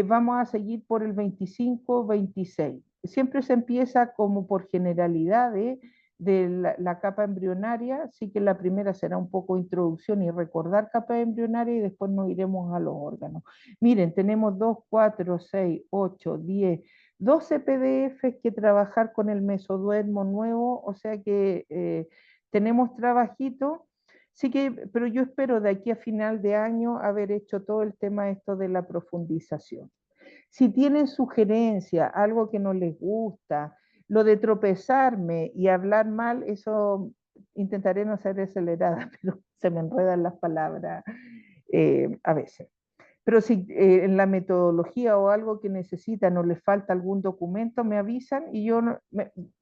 vamos a seguir por el 25-26. Siempre se empieza como por generalidades de la capa embrionaria, sí que la primera será un poco introducción y recordar capa embrionaria, y después nos iremos a los órganos. Miren, tenemos 2, 4, 6, 8, 10, 12 PDFs que trabajar con el mesoduermo nuevo, o sea que tenemos trabajito. Sí que, pero yo espero de aquí a final de año haber hecho todo el tema esto de la profundización. Si tienen sugerencia, algo que no les gusta, lo de tropezarme y hablar mal, eso intentaré no ser acelerada, pero se me enredan las palabras a veces. Pero si en la metodología o algo que necesitan o les falta algún documento, me avisan, y yo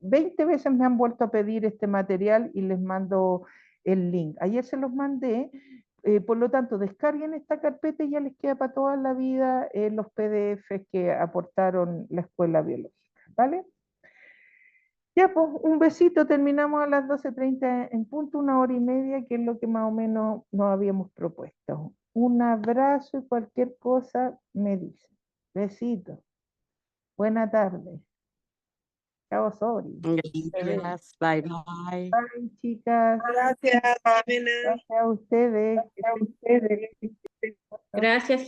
20 veces me han vuelto a pedir este material y les mando el link. Ayer se los mandé, por lo tanto, descarguen esta carpeta y ya les queda para toda la vida los PDFs que aportaron la Escuela Biológica, ¿vale? Ya, pues, un besito, terminamos a las 12:30 en punto, 1 hora y media, que es lo que más o menos nos habíamos propuesto. Un abrazo y cualquier cosa me dice. Besito. Buena tarde. Chao, Sori. Gracias, bye bye. Bye, chicas. Gracias, Jimena. Gracias a ustedes. Gracias.